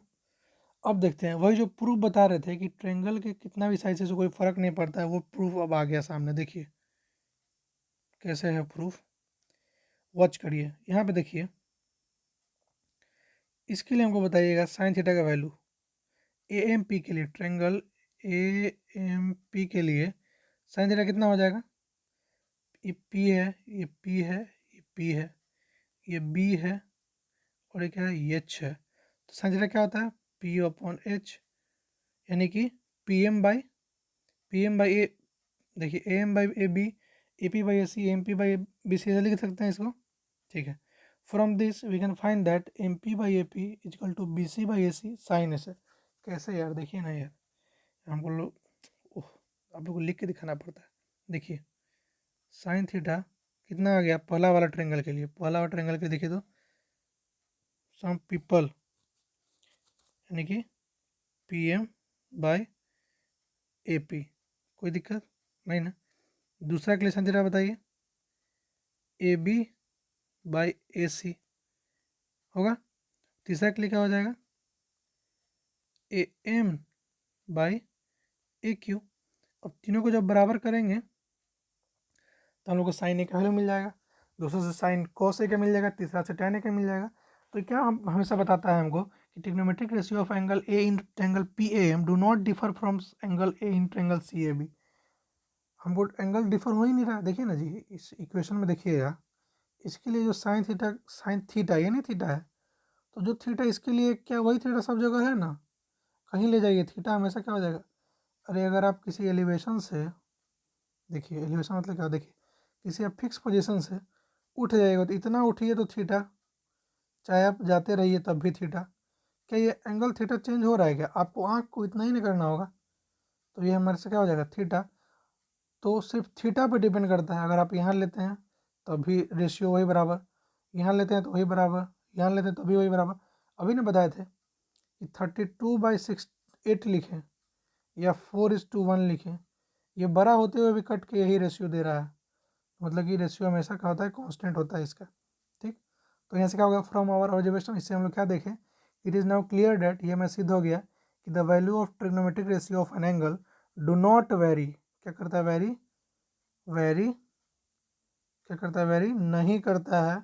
अब देखते हैं वही जो प्रूफ बता रहे थे कि ट्रेंगल के कितना भी साइज से कोई फर्क नहीं पड़ता है, वो प्रूफ अब आ गया सामने। देखिए कैसे है प्रूफ, वॉच करिए। यहाँ पे देखिए, इसके लिए हमको बताइएगा साइन थीटा का वैल्यू ए एम पी के लिए, ट्रेंगल ए एम पी के लिए साइन थीटा कितना हो जाएगा, ये पी है, ये पी है, ये पी है, ये बी है, और ये क्या है, एच है। तो साइन थीटा क्या होता है, p/h, यानी कि पी एम बाई ए। देखिए A M by A B, A P by A C, M P by B C, लिख सकते हैं इसको, ठीक है। From this we can find that M P by A P equal to B C by A C sine A से। कैसे यार, देखिए ना यार, हमको लोग आप लोग को लिख के दिखाना पड़ता है। देखिए साइन थीटा कितना आ गया पहला वाला ट्रेंगल के लिए, पहला वाला ट्रेंगल के देखिए तो सम पीपल, यानी कि P M by A P, कोई दिक्कत नहीं ना। दूसरा के लिए साइन थीटा बताइए, ए बी बाई ए सी होगा। तीसरा के लिए क्या हो जाएगा, A M by A Q. अब तीनों को जब बराबर करेंगे तो हम लोग को साइन ए का वैल्यू मिल जाएगा, दूसरे से साइन कॉस ए का मिल जाएगा, तीसरा से tan ए का मिल जाएगा। तो क्या हम हमेशा बताता है हमको कि trigonometric ratio of angle A in triangle P A M do not differ from angle A in triangle C A B. हमको एंगल डिफर हो ही नहीं रहा, देखिए ना जी, इस इक्वेशन में देखिएगा, इसके लिए जो साइन थीटा ये नहीं थीटा है, तो जो थीटा इसके लिए क्या वही थीटा सब जगह है ना, कहीं ले जाइए थीटा हमेशा क्या हो जाएगा। अरे अगर आप किसी एलिवेशन से, देखिए एलिवेशन मतलब क्या, देखिए किसी आप फिक्स पोजीशन से उठ जाएगा तो इतना उठिए तो थीटा, चाहे आप जाते रहिए तब भी थीटा। क्या ये एंगल थीटा चेंज हो रहा है क्या, आपको आँख को इतना ही नहीं करना होगा, तो ये हमारे से क्या हो जाएगा थीटा। तो सिर्फ थीटा पे डिपेंड करता है, अगर आप यहाँ लेते हैं तब भी रेशियो वही बराबर, यहाँ लेते हैं तो वही बराबर, यहाँ लेते हैं तो भी वही बराबर। अभी ने बताए थे कि 32/8 लिखें या 4:1 लिखें, ये बड़ा होते हुए भी कट के यही रेशियो दे रहा है, मतलब कि रेशियो हमेशा क्या होता है, कांस्टेंट होता है इसका, ठीक। तो यहाँ से क्या होगा, फ्रॉम आवर ऑब्जर्वेशन, इससे हम लोग क्या देखें, it is now clear that, ये हमें सिद्ध हो गया कि the value of trigonometric ratio of an angle do not vary, क्या करता है, वेरी वेरी क्या करता है, वेरी नहीं करता है,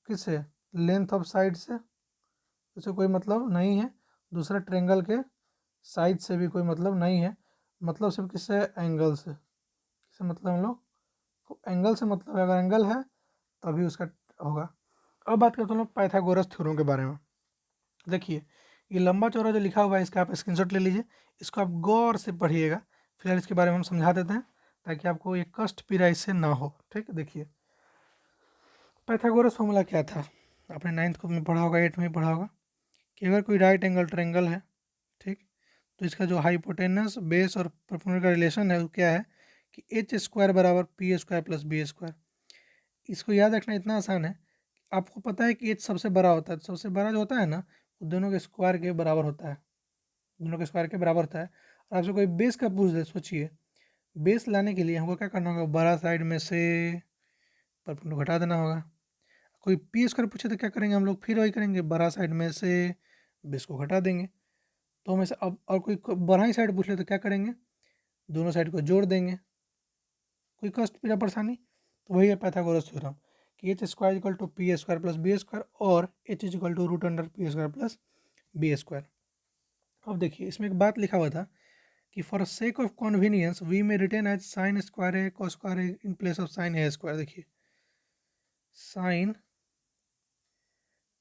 किससे, लेंथ ऑफ साइड से, इससे कोई मतलब नहीं है, दूसरा ट्रेंगल के साइज से भी कोई मतलब नहीं है, मतलब सिर्फ किससे, एंगल से। किससे मतलब हम लोग को एंगल से मतलब है, अगर एंगल है तभी उसका होगा। अब बात करते हैं लोग पाइथागोरस थ्योरम के बारे में। देखिए ये लंबा चौड़ा जो लिखा हुआ है इसका आप स्क्रीनशॉट ले लीजिए, इसको आप गौर से पढ़िएगा। फिलहाल इसके बारे में हम समझा देते हैं ताकि आपको ये कष्ट पीड़ा इससे ना हो। ठीक, देखिए पाइथागोरस फॉर्मूला क्या था, आपने 9th में पढ़ा होगा, 8th में पढ़ा होगा कि अगर कोई राइट एंगल ट्रायंगल है, ठीक, तो इसका जो हाइपोटेनस बेस और परपेंडिकुलर का रिलेशन है वो क्या है कि एच स्क्वायर बराबर P square plus B square. इसको याद रखना इतना आसान है, आपको पता है कि एच सबसे बड़ा होता है, सबसे बड़ा जो होता है ना वो दोनों के स्क्वायर के बराबर होता है, दोनों के स्क्वायर के बराबर होता है। और आपसे कोई बेस का पूछ दे, सोचिए बेस लाने के लिए हमको क्या करना होगा, बड़ा साइड में से परपेंडिकुलर घटा देना होगा। कोई पी स्क्वायर पूछे तो क्या करेंगे हम लोग, फिर वही करेंगे, बड़ा साइड में से बेस को घटा देंगे। तो हम ऐसे अब और कोई बड़ा ही साइड पूछ ले तो क्या करेंगे, दोनों साइड को जोड़ देंगे। कोई कष्ट पीड़ा परेशानी, तो वही है पाइथागोरस थ्योरम कि H square equal to P square plus B square और H is equal to root under P square plus B square. अब देखिए इसमें एक बात लिखा हुआ था कि for sake of convenience we may written as sine square A cos square A in place of sine A square. देखिए साइन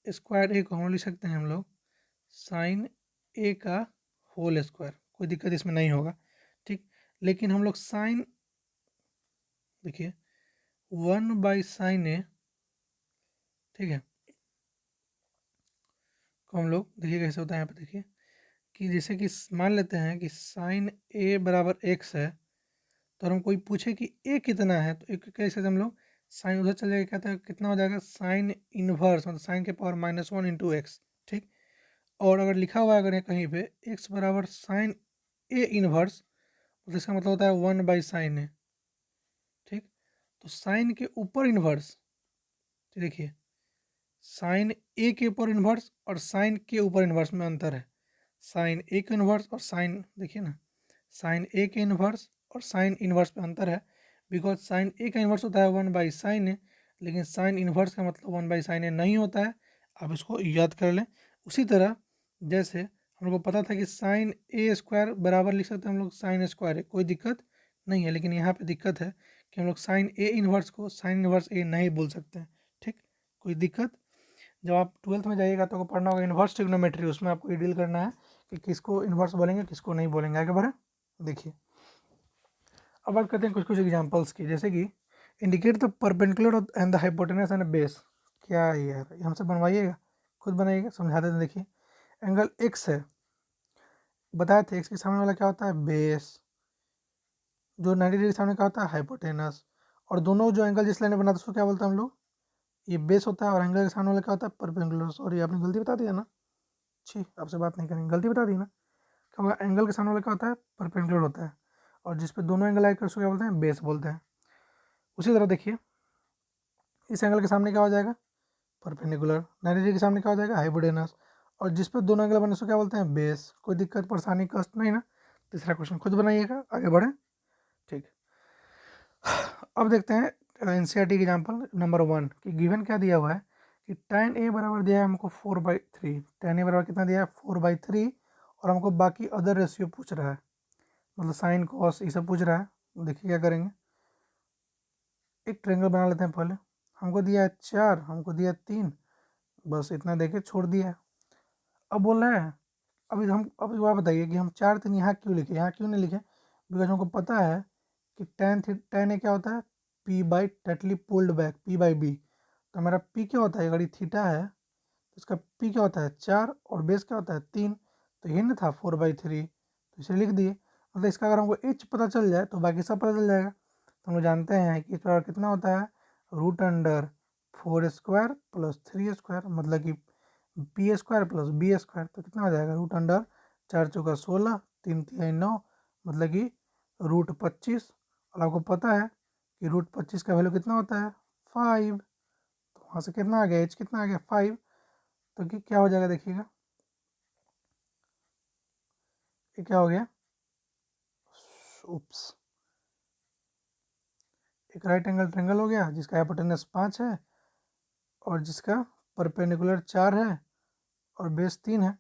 स्क्वायर ए को हम लिख सकते हैं हम लोग साइन ए का होल स्क्वायर, कोई दिक्कत इसमें नहीं होगा। ठीक, लेकिन हम लोग साइन, देखिए 1/sin ए, ठीक है, को हम लोग देखिए कैसे होता है यहाँ पे, देखिए कि जैसे कि मान लेते हैं कि साइन ए बराबर एक्स है, तो हम कोई पूछे कि ए कितना है तो एक कैसे हम लोग साइन उधर चले जाएगा, कहते हैं कितना हो जाएगा साइन इनवर्स, मतलब साइन के पावर -1 इंटू एक्स। ठीक, और अगर लिखा हुआ है अगर कहीं पे एक्स बराबर साइन ए इनवर्स, तो इसका मतलब होता है 1/sin ए। ठीक, तो साइन के ऊपर इन्वर्स, देखिए साइन ए के ऊपर इन्वर्स और साइन के ऊपर इन्वर्स में अंतर है। साइन ए के इन्वर्स और साइन, देखिए ना, साइन ए के इन्वर्स और साइन इन्वर्स में अंतर है, बिकॉज साइन ए का इन्वर्स होता है 1/sin ए, लेकिन साइन इन्वर्स का मतलब 1/sin ए नहीं होता है। आप इसको याद कर लें। उसी तरह जैसे हम लोग को पता था कि साइन ए स्क्वायर बराबर लिख सकते हैं हम लोग साइन स्क्वायर है, कोई दिक्कत नहीं है, लेकिन यहाँ पे दिक्कत है कि हम लोग साइन ए इन्वर्स को साइन इन्वर्स ए नहीं बोल सकते हैं। ठीक, कोई दिक्कत, जब आप 12th में जाइएगा तो आपको पढ़ना होगा इन्वर्स ट्रिग्नोमेट्री, उसमें आपको ये डील करना है कि किसको इन्वर्स बोलेंगे किसको नहीं बोलेंगे। आगे बढ़े, देखिए अब बात करते हैं कुछ कुछ एग्जांपल्स की, जैसे कि indicate the perpendicular and the hypotenuse and base. क्या है यार, ये हमसे बनवाइएगा, खुद बनाइएगा, समझा देते हैं। देखिए एंगल एक्स है, बताए थे एक्स के सामने वाला क्या होता है, बेस, जो 90 डिग्री के सामने क्या होता है, हाइपोटेनस, और दोनों जो एंगल जिस लाइन में बनाते हैं उसको क्या बोलते हैं हम लोग, ये बेस होता है, और एंगल के सामने वाला क्या होता है, परपेंडिकुलर। सॉरी आपने गलती बता दिया ना, छी आपसे बात नहीं करेंगे, गलती बता दी ना। क्या होगा, एंगल के सामने वाला क्या होता है, परपेंडिकुलर होता है, और जिस पे दोनों एंगल आए कर उसको क्या बोलते हैं, बेस बोलते हैं। उसी तरह देखिए इस एंगल के सामने क्या हो जाएगा, परपेंडिकुलर, 90 डिग्री के सामने क्या हो जाएगा, हाइपोटेनस, और जिस पे दोनों एंगल बने उसको क्या बोलते हैं, बेस। कोई दिक्कत परेशानी कष्ट नहीं ना। तीसरा क्वेश्चन खुद बनाइएगा, आगे बढ़े। ठीक, अब देखते हैं एनसीईआरटी एग्जाम्पल नंबर 1 कि गिवन क्या दिया हुआ है कि tan ए बराबर दिया है हमको 4/3, tan ए बराबर कितना दिया है 4/3, और हमको बाकी अदर रेशियो पूछ रहा है, मतलब साइन कॉस ये सब पूछ रहा है। देखिए क्या करेंगे, एक ट्रेंगल बना लेते हैं पहले, हमको दिया है 4, हमको दिया है 3, बस इतना देके छोड़ दिया है। अब बोल रहे हैं अभी हम, अब ये बात बताइए कि हम 4 3 यहाँ क्यों लिखे, यहाँ क्यों नहीं लिखे, बिकॉज हमको पता है कि tan ए क्या होता है, P by tightly pulled back P by B, तो हमारा पी क्या होता है, घड़ी थीटा है, तो इसका पी क्या होता है 4 और बेस क्या होता है 3, तो ये ना था 4/3, तो इसे लिख दिए। मतलब इसका अगर हमको एच पता चल जाए तो बाकी सब पता चल जाएगा। तो हम लोग जानते हैं कि इसका कितना होता है, रूट अंडर 4² प्लस 3², मतलब कि P square plus B square, तो कितना हो जाएगा, रूट अंडर 4 चौका 16, 3 तिहाई 9, मतलब कि रूट 25। और आपको पता है कि रूट 25 का वैल्यू कितना होता है 5, तो वहाँ से कितना आ गया, एच कितना आ गया 5, तो कि क्या हो जाएगा, देखिएगा ये क्या हो गया, उप्स, एक राइट एंगल ट्रेंगल हो गया जिसका हाइपोटेनस 5 है और जिसका परपेंडिकुलर 4 है और बेस 3 है।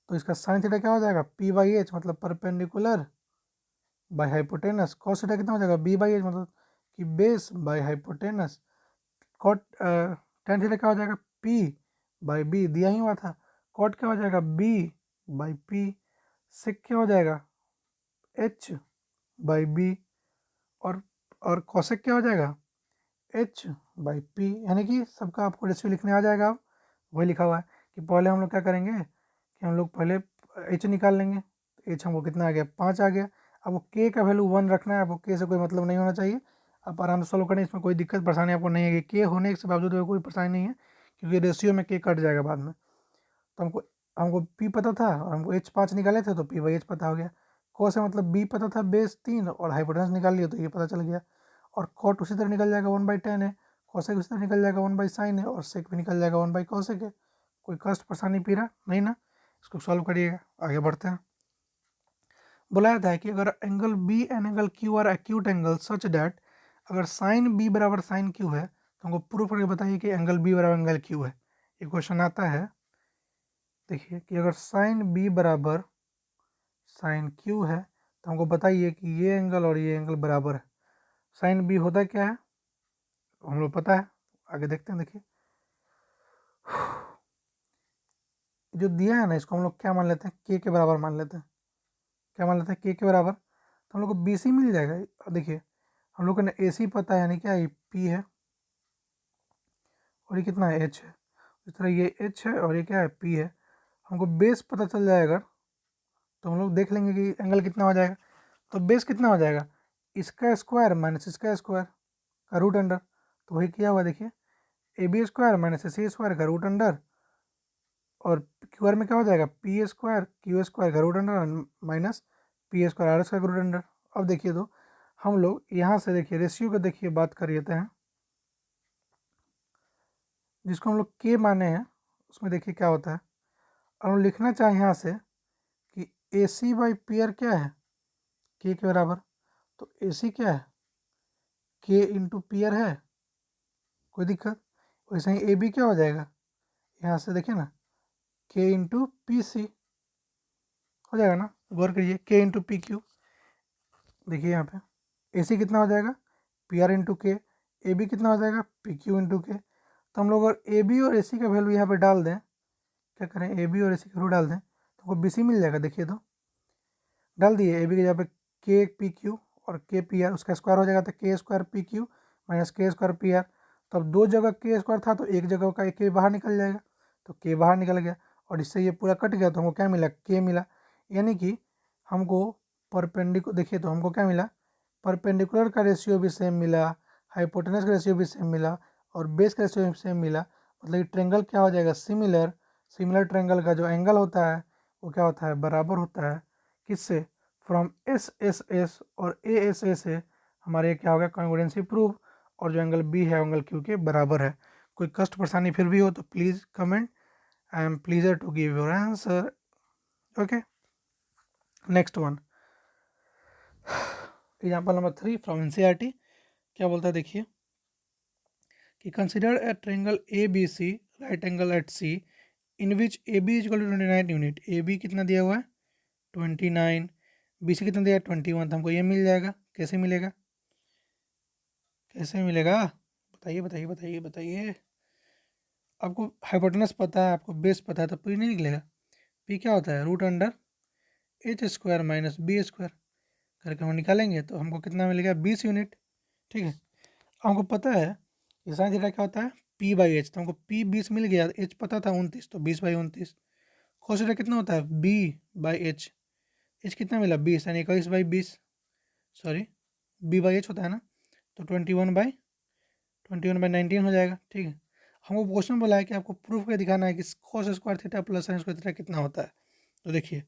तो इसका साइन थीटा क्या हो जाएगा, पी बाई एच मतलब perpendicular by hypotenuse. Cos theta कितना हो जाएगा, बी बाई एच मतलब कि base by hypotenuse. Cot tan theta क्या हो जाएगा, पी बाई बी दिया ही हुआ था। कॉट क्या हो जाएगा, बी बाई पी। सिक क्या हो जाएगा, एच बाई बी। और कॉसेक क्या हो जाएगा, एच बाई पी। यानी कि सबका आपको रेशियो लिखने आ जाएगा। अब वही लिखा हुआ है कि पहले हम लोग क्या करेंगे कि हम लोग पहले एच निकाल लेंगे। एच हमको कितना आ गया, 5 आ गया। अब वो के का वैल्यू 1 रखना है, आपको के से कोई मतलब नहीं होना चाहिए। आप आराम से सॉल्व करें, इसमें कोई दिक्कत परेशानी आपको नहीं है। के होने के बावजूद कोई परेशानी नहीं है, क्योंकि रेशियो में के कट जाएगा बाद में। तो हमको हमको पी पता था और हमको एच 5 निकाले थे, तो पी बाई एच पता हो गया। को से मतलब बी पता था बेस 3 और हाइपोटेनस निकाल लिया, तो ये पता चल गया। और कॉट उसी तरह निकल जाएगा 1/10 है, कॉसेक उसी तरह निकल जाएगा 1/sin है, और सेक भी निकल जाएगा 1/cosec है। कोई कष्ट परेशानी पीरा नहीं ना। इसको सॉल्व करिएगा, आगे बढ़ते हैं। बोला जाता है कि अगर angle B and angle Q are acute angle such that, अगर साइन बी बराबर साइन क्यू है तो हमको प्रूफ करके बताइए कि एंगल बी बराबर एंगल क्यू है। ये क्वेश्चन आता है, देखिए कि अगर साइन बी बराबर साइन क्यू है तो हमको बताइए कि ये एंगल और ये एंगल बराबर है। साइन बी होता क्या है हम लोग पता है, आगे देखते हैं। देखिए जो दिया है ना, इसको हम लोग क्या मान लेते हैं, के बराबर मान लेते हैं। क्या मान लेते हैं, के बराबर। तो हम लोग को बी सी मिल जाएगा। देखिए हम लोग को ना ए सी पता है, यानी क्या ये पी है और ये कितना है, एच है। इस तरह ये एच है और ये क्या है, पी है। हमको बेस पता चल जाएगा तो हम लोग देख लेंगे कि एंगल कितना हो जाएगा। तो बेस कितना हो जाएगा, इसका स्क्वायर माइनस इसका स्क्वायर का रूट अंडर। तो वही किया हुआ, देखिए A B square minus A C square का रूट अंडर, और क्यू आर में क्या हो जाएगा, पी स्क्वायर क्यू स्क्वायर का root under minus P square R square का रूट अंडर। अब देखिए तो हम लोग यहाँ से देखिए रेशियो का देखिए बात कर लेते हैं, जिसको हम लोग के माने हैं उसमें देखिए क्या होता है। और हम लिखना चाहें यहाँ से कि ए सी बाई पी आर क्या है, के बराबर। तो ए सी क्या है, के इंटू पी आर है, कोई दिक्कत। वैसे ही ए बी क्या हो जाएगा, यहाँ से देखिए ना, के इंटू पी सी हो जाएगा ना। गौर करिए, के इंटू पी क्यू। देखिए यहाँ पे ए सी कितना हो जाएगा, पी आर इंटू के। ए बी कितना हो जाएगा, पी क्यू इंटू के। तो हम लोग अगर ए बी और ए सी का वैल्यू यहाँ पे डाल दें, क्या करें, ए बी और ए सी का वैल्यू डाल दें तो हमको बी सी मिल जाएगा। देखिए तो डाल दिए, ए बी के जगह पे के पी क्यू और के पी आर, उसका स्क्वायर हो जाएगा तो के स्क्वायर पी क्यू माइनस के स्क्वायर पी आर। तो अब दो जगह के स्क्वायर था तो एक जगह का के बाहर निकल जाएगा, तो के बाहर निकल गया और इससे ये पूरा कट गया, तो हमको क्या मिला, के मिला। यानी कि हमको परपेंडिकुलर, देखिए तो हमको क्या मिला, परपेंडिकुलर का रेशियो भी सेम मिला, हाइपोटेनस का रेशियो भी सेम मिला, और बेस का रेशियो भी सेम मिला। मतलब ट्रेंगल क्या हो जाएगा, सिमिलर। सिमिलर ट्रेंगल का जो एंगल होता है वो क्या होता है, बराबर होता है किससे, फ्रॉम एस एस एस और ए एस ए से हमारे क्या हो गया, कॉन्ग्रुएंसी प्रूफ। और जो एंगल बी है एंगल क्यू के बराबर है। कोई कष्ट परेशानी फिर भी हो तो please comment, I am pleasure to give your answer. Okay, next one, example number 3 from NCERT. क्या बोलता है देखिए कि consider a triangle A B C right angle at C in which A B is equal to 29 unit. ए बी कितना दिया हुआ है 29, बी सी कितना दिया है 21। तो हमको ये मिल जाएगा। कैसे मिलेगा, कैसे मिलेगा, बताइए बताइए बताइए बताइए। आपको हाइपोटेनस पता है, आपको बेस पता है, तो पी नहीं निकलेगा। पी क्या होता है, root under H square minus B square करके हम निकालेंगे तो हमको कितना मिलेगा, 20 यूनिट। ठीक है, हमको पता है ये साइन थीटा क्या होता है, पी बाई एच। तो हमको पी 20 मिल गया, एच पता था 29, तो 20/29। कोस थीटा कितना होता है, बी बाई एच। एच कितना मिला, 20, यानी 21/20, सॉरी बी बाई एच होता है ना, तो 21/19 हो जाएगा। ठीक है, हमको क्वेश्चन बोला है कि आपको प्रूफ करके दिखाना है कि कोस square theta plus sine square theta कितना होता है। तो देखिए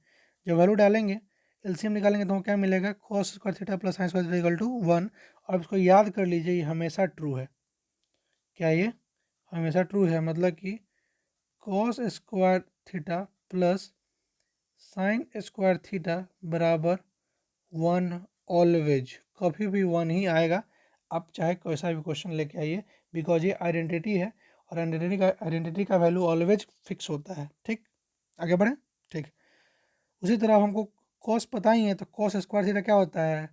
जब वैल्यू डालेंगे, एलसीएम निकालेंगे, तो हमको क्या मिलेगा, cos square theta plus sine square theta equal to 1। और इसको याद कर लीजिए, ये हमेशा ट्रू है। क्या ये हमेशा ट्रू है, मतलब कि cos square theta plus sine square theta बराबर 1 ऑलवेज, कभी भी 1 ही आएगा। आप चाहे कैसा भी क्वेश्चन लेके आइए, बिकॉज ये आइडेंटिटी है और आइडेंटिटी का वैल्यू ऑलवेज फिक्स होता है। ठीक, आगे बढ़ें। ठीक, उसी तरह हमको कॉस पता ही है, तो कॉस स्क्वायर थीटा क्या होता है,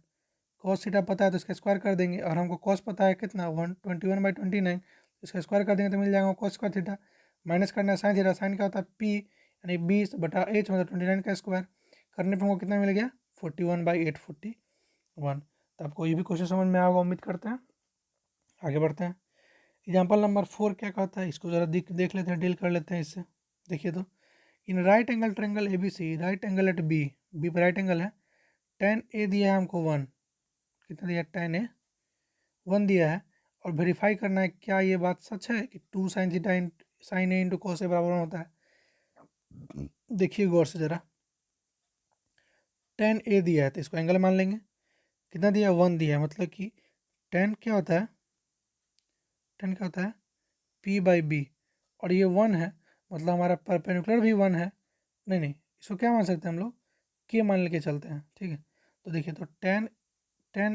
कॉस थीटा पता है तो इसका स्क्वायर कर देंगे, और हमको कॉस पता है कितना 121/29, इसका स्क्वायर कर देंगे तो मिल जाएगा कॉस स्क्वायर थीटा। माइनस करना है साइन थीटा, साइन क्या होता है पी यानी 20/h मतलब 29 का स्क्वायर, करने पर हमको कितना मिल गया 41/841। तो आपको ये भी क्वेश्चन समझ में आएगा उम्मीद करते हैं। आगे बढ़ते हैं। एग्जाम्पल नंबर 4 क्या कहता है, इसको ज़रा देख लेते हैं, डील कर लेते हैं इससे। देखिए तो in right angle triangle A B C, right angle at B, B पर राइट एंगल है, tan ए दिया है हमको 1, कितना दिया tan ए 1 दिया है, और वेरीफाई करना है क्या ये बात सच है कि 2 sin theta sine A into cos A बराबर होता है। देखिए गौर से ज़रा, tan ए दिया है तो इसको एंगल मान लेंगे, कितना दिया 1 दिया है, मतलब कि tan क्या होता है, tan क्या होता है p/b, और ये 1 है मतलब हमारा परपेंडिकुलर भी 1 है, नहीं इसको क्या मान सकते हैं हम लोग, के मान लेके चलते हैं, ठीक है। तो देखिए तो tan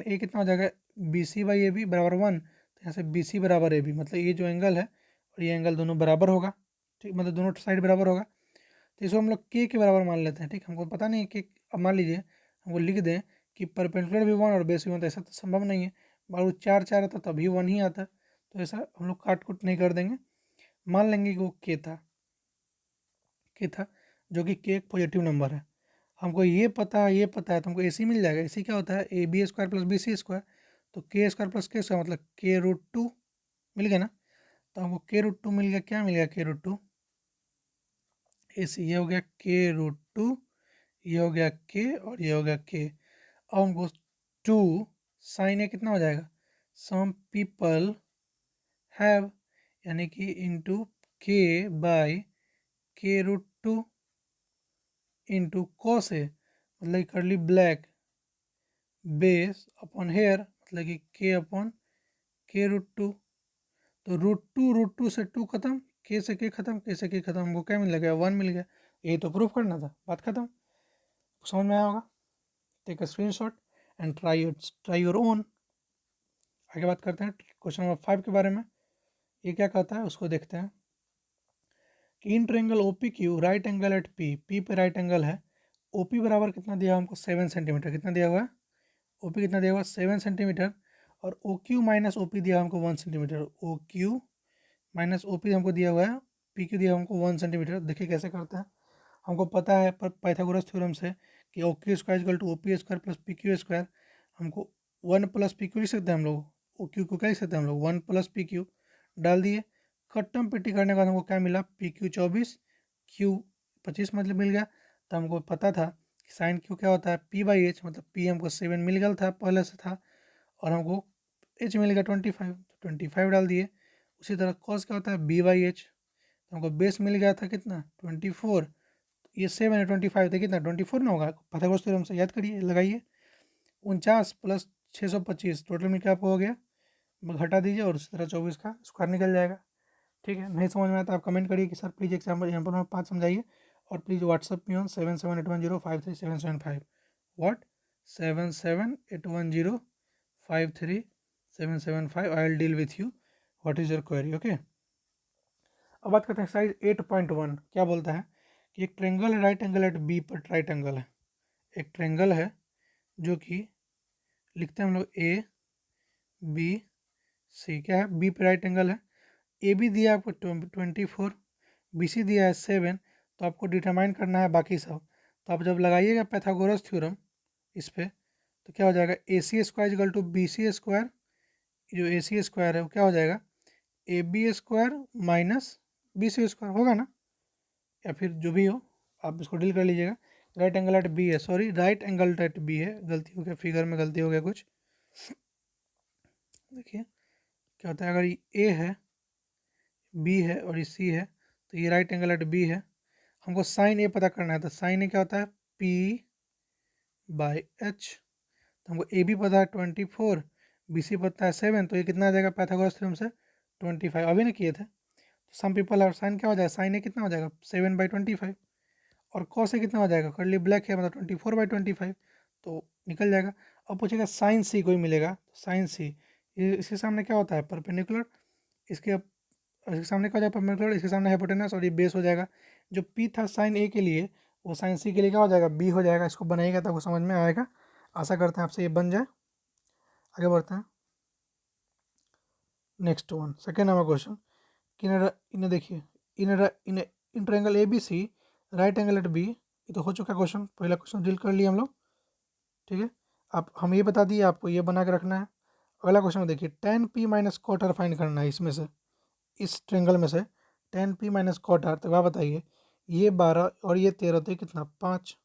ए कितना हो जाएगा BC/AB बराबर 1, तो यहाँ से BC बराबर AB, मतलब ये जो एंगल है और ये एंगल दोनों बराबर होगा, ठीक, मतलब दोनों साइड बराबर होगा, तो इसको हम लोग के बराबर मान लेते हैं, ठीक। हमको पता नहीं कि अब मान लीजिए हमको लिख दें कि परपेंडिकुलर भी 1 और बेस भी 1, तो ऐसा तो संभव नहीं है, और 4 आता तभी 1 ही आता, तो ऐसा हम लोग काट कुट नहीं कर देंगे, मान लेंगे कि वो के था, जो कि के एक पॉजिटिव नंबर है। हमको ये पता है तो हमको AC मिल जाएगा। AC क्या होता है AB² + BC², तो k² + k² मतलब k√2 मिल गया ना, तो हमको k√2 मिल गया, क्या मिल गया k√2, AC ये हो गया k√2, ये हो गया k और ये हो गया k। अब हमको 2 sin ए कितना हो जाएगा, सम पीपल हैव यानी कि into k/k√2 into cos A मतलब करली ब्लैक बेस अपॉन हेयर मतलब कि k/k√2, तो √2 से 2 खत्म, के से के खत्म, के से के खत्म, हमको क्या मिल गया 1 मिल गया। यही तो प्रूफ करना था, बात खत्म। समझ में आया होगा। Take a screenshot and try your own. आगे बात करते हैं क्वेश्चन नंबर 5 के बारे में। ये क्या कहता है उसको देखते हैं कि in triangle OPQ right angle at P पे राइट एंगल है, OP बराबर कितना दिया हमको 7 सेंटीमीटर, कितना दिया हुआ है OP कितना दिया हुआ है 7 सेंटीमीटर, और OQ माइनस OP दिया हमको 1 सेंटीमीटर, OQ माइनस OP हमको दिया हुआ है, PQ दिया हमको 1 सेंटीमीटर। देखिए कैसे करते हैं, हमको पता है पर पाइथागोरस थ्योरम से कि OQ² = OP² + PQ², हमको 1 + PQ लिख सकते हैं हम लोग, OQ को क्या लिख सकते हैं हम लोग 1 + PQ, डाल दिए, कट्टम पिट्टी करने के बाद हमको क्या मिला PQ 24, Q 25 मतलब मिल गया। तो हमको पता था कि साइन Q क्या होता है P/H, मतलब P हमको 7 मिल गया था पहले से था, और हमको H मिल गया 25, तो 25 डाल दिए। उसी तरह कॉस क्या होता है B/H, तो हमको बेस मिल गया था कितना 24, ये 7 है 25 तो कितना 24 ना होगा, पाइथागोरस थ्योरम से याद करिए लगाइए, 49 + 625 टोटल में क्या आपको हो गया, घटा दीजिए और उसी तरह 24 का स्क्वायर निकल जाएगा। ठीक है, नहीं समझ में आया तो आप कमेंट करिए कि सर प्लीज़ एग्जाम्पल नंबर 5 समझाइए, और प्लीज़ व्हाट्सअप में on 7781053775, what 7781053775, I will deal with you what is your query. Okay, अब बात करते हैं एक्सरसाइज 8.1। क्या बोलता है कि एक ट्रेंगल है राइट एंगल एट बी पर राइट एंगल है, एक ट्रेंगल है जो कि लिखते हैं हम लोग ABC, क्या है बी पर राइट एंगल है, AB दिया आपको 24, BC दिया है 7, तो आपको डिटरमाइन करना है बाकी सब। तो आप जब लगाइएगा पाइथागोरस थ्योरम इस पर, तो क्या हो जाएगा AC² = BC², जो AC² है वो क्या हो जाएगा AB² माइनस BC² होगा ना, या फिर जो भी हो आप इसको डील कर लीजिएगा। राइट एंगल एट बी है, sorry right angle at B है, गलती हो गया, फिगर में गलती हो गया कुछ। देखिए क्या होता है, अगर ये A है, B है और ये C है, तो ये राइट एंगल एट बी है। हमको साइन A पता करना है, तो साइन A क्या होता है P/H, तो हमको AB पता है 24, BC पता है 7, तो ये कितना आ जाएगा पाइथागोरस थ्योरम से 25, अभी ना किए थे। तो सम पीपल आर, साइन क्या हो जाएगा, साइन A कितना हो जाएगा 7/25, और कॉस ए कितना हो जाएगा, करली ब्लैक है मतलब 24/25, तो निकल जाएगा। अब पूछेगा साइन C कोई मिलेगा, साइन C ये इसके सामने क्या होता है परपेंडिकुलर, इसके सामने क्या हो जाएगा परपेंडिकुलर, इसके सामने हाइपोटेनस, और ये बेस हो जाएगा। जो P था साइन A के लिए वो साइन सी के लिए क्या हो जाएगा, बी हो जाएगा। इसको बनाइएगा तब वो समझ में आएगा। आशा करते हैं आपसे ये बन जाए। आगे बढ़ते हैं। Next one, second number question. इन्हें देखिए, in triangle A B C right angle at B. ये तो हो चुका क्वेश्चन, पहला क्वेश्चन डील कर लिया हम लोग, ठीक है। आप हम ये बता दिए, आपको ये बना के रखना है। अगला क्वेश्चन में देखिए, tan p माइनस कॉट आर फाइंड करना है इसमें से, इस ट्रायंगल में से tan p माइनस कॉट आर। तो आप बताइए, ये 12 और ये 13 तो ये कितना 5।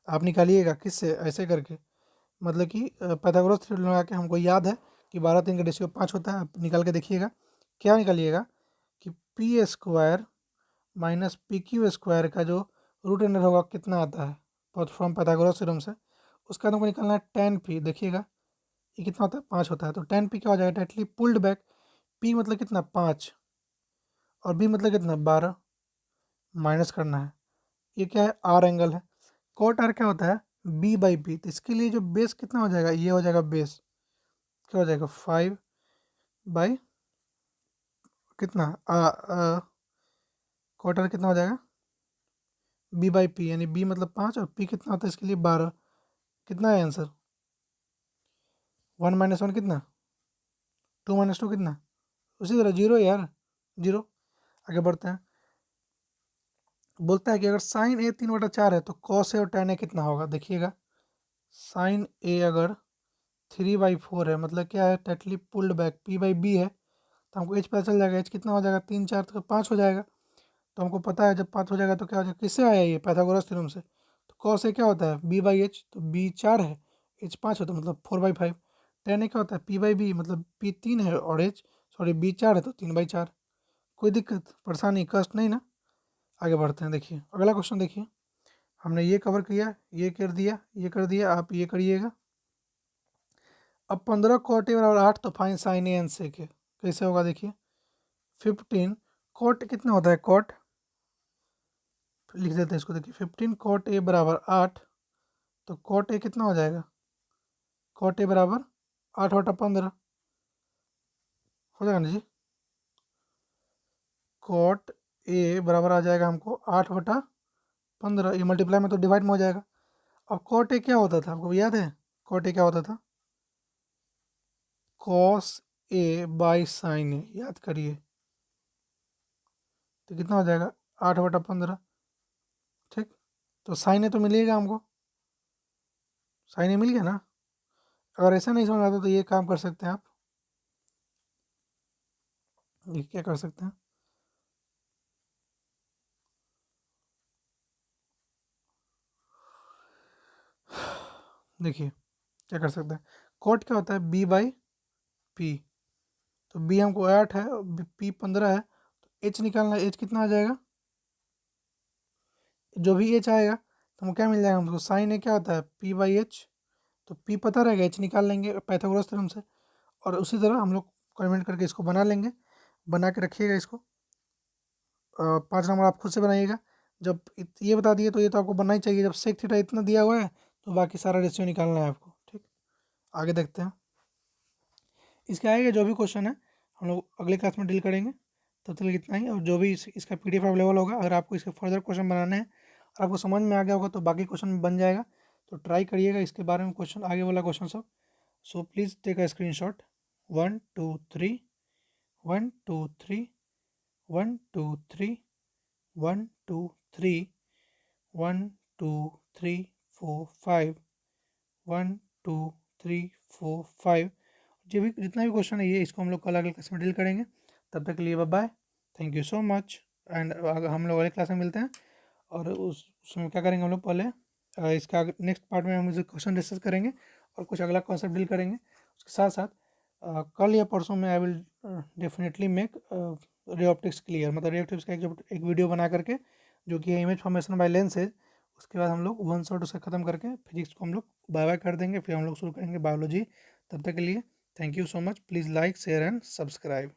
आप निकालिएगा किससे, ऐसे करके, मतलब कि पाइथागोरस थ्योरम लगा के। हमको याद है कि 12 3 का रेशियो 5 होता है। आप निकाल के देखिएगा, क्या निकालिएगा कि P square minus P Q square का जो रूट अंडर होगा कितना आता है फ्रॉम पाइथागोरस थ्योरम से, उसका हमको निकालना है tan p। देखिएगा ये कितना होता है, 5 होता है। तो tan p क्या हो जाएगा, डायरेक्टली पुल्ड बैक। p मतलब कितना 5 और b मतलब कितना 12, माइनस करना है। ये क्या है, आर एंगल है। कॉट आर क्या होता है, b बाई पी। तो इसके लिए जो बेस कितना हो जाएगा, ये हो जाएगा बेस, क्या हो जाएगा 5 बाई कितना कॉट आर कितना हो जाएगा b बाई पी, यानी b मतलब 5 और p कितना होता है इसके लिए 12। कितना है आंसर, 1 माइनस 1 कितना, 2 माइनस 2 कितना, उसी तरह 0 यार, 0। आगे बढ़ते हैं। बोलता है कि अगर साइन ए 3/4 है तो कॉस ए और tan ए कितना होगा। देखिएगा, साइन ए अगर 3/4 है, मतलब क्या है, tightly pulled back p by B है, तो हमको एच पता चल जाएगा। एच कितना हो जाएगा, 3 4 तो 5 हो जाएगा। तो हमको पता है जब 5 हो जाएगा तो क्या हो जाएगा, किससे आया ये, पाइथागोरस थ्योरम से। तो कॉस ए क्या होता है, b बाई एच, तो b 4 है, एच 5 होता है, मतलब 4/5। tan ए क्या होता है, p बाई बी, मतलब p 3 है और एच, सॉरी b 4 है तो 3/4। कोई दिक्कत परेशानी कष्ट नहीं ना। आगे बढ़ते हैं। देखिए अगला क्वेश्चन देखिए, हमने ये कवर किया, ये कर दिया, ये कर दिया, आप ये करिएगा। अब 15 कॉट ए और 8, तो फाइन साइन ए एन सेक है। कैसे होगा देखिए, 15 कॉट कितना होता है, कॉट लिख देते हैं इसको। देखिए 15 कॉट ए बराबर 8, तो कॉट ए कितना हो जाएगा, कॉट ए बराबर 8/15 हो जाएगा ना जी। कॉट ए बराबर आ जाएगा हमको 8/15, ये मल्टीप्लाई में तो डिवाइड में हो जाएगा। अब कॉट ए क्या होता था, आपको याद है कॉट ए क्या होता था, कॉस ए बाई साइन ए, याद करिए। तो कितना हो जाएगा 8/15, ठीक। तो साइन ए तो मिलेगा हमको, साइन ए मिल गया ना। अगर ऐसा नहीं समझ आता तो ये काम कर सकते हैं आप, ये क्या कर सकते हैं, देखिए क्या कर सकते हैं। कॉट क्या होता है, बी बाई पी। तो बी हमको 8 है और पी 15 है, तो एच निकालना है। एच कितना आ जाएगा, जो भी एच आएगा तो हमको क्या मिल जाएगा, हमको साइन ए क्या होता है, पी बाई एच। तो पी पता रहेगा, एच निकाल लेंगे पाइथागोरस थ्योरम से। और उसी तरह हम लोग कन्वर्ट करके इसको बना लेंगे। बना के रखिएगा इसको। 5 नंबर आप खुद से बनाइएगा। जब ये बता दिए तो ये तो आपको बनना ही चाहिए। जब सेक थीटा इतना दिया हुआ है तो बाकी सारा रेशियो निकालना है आपको, ठीक। आगे देखते हैं। इसके आगे जो भी क्वेश्चन है हम लोग अगले क्लास में डील करेंगे। तब तक इतना ही। और जो भी इसका PDF अवेलेबल होगा, अगर आपको इसके फर्दर क्वेश्चन बनाने हैं और आपको समझ में आ गया होगा तो बाकी क्वेश्चन बन जाएगा। तो ट्राई करिएगा इसके बारे में, क्वेश्चन आगे वाला क्वेश्चन सब। So please take a screenshot. 1 2 3, 1 2 3, 1 2 3, 1 2 3, 1 2 3 4 5, 1 2 3 4 5। जो भी जितना भी क्वेश्चन है ये, इसको हम लोग कल अगले क्लास में डील करेंगे। तब तक के लिए bye bye, thank you so much. And हम लोग अगले क्लास में मिलते हैं। और उसमें क्या करेंगे हम लोग, पहले इसका नेक्स्ट पार्ट में हम इसे क्वेश्चन डिस्कस करेंगे और कुछ अगला कॉन्सेप्ट डील करेंगे। उसके साथ साथ कल या परसों में I will definitely make ray optics clear, मतलब रे ऑप्टिक्स का एक वीडियो बना करके, जो कि इमेज फॉर्मेशन बाय लेंस है। उसके बाद हम लोग वन शॉट उसे ख़त्म करके फिजिक्स को हम लोग बाय बाय कर देंगे, फिर हम लोग शुरू करेंगे बायोलॉजी। तब तक के लिए thank you so much. Please like share and subscribe.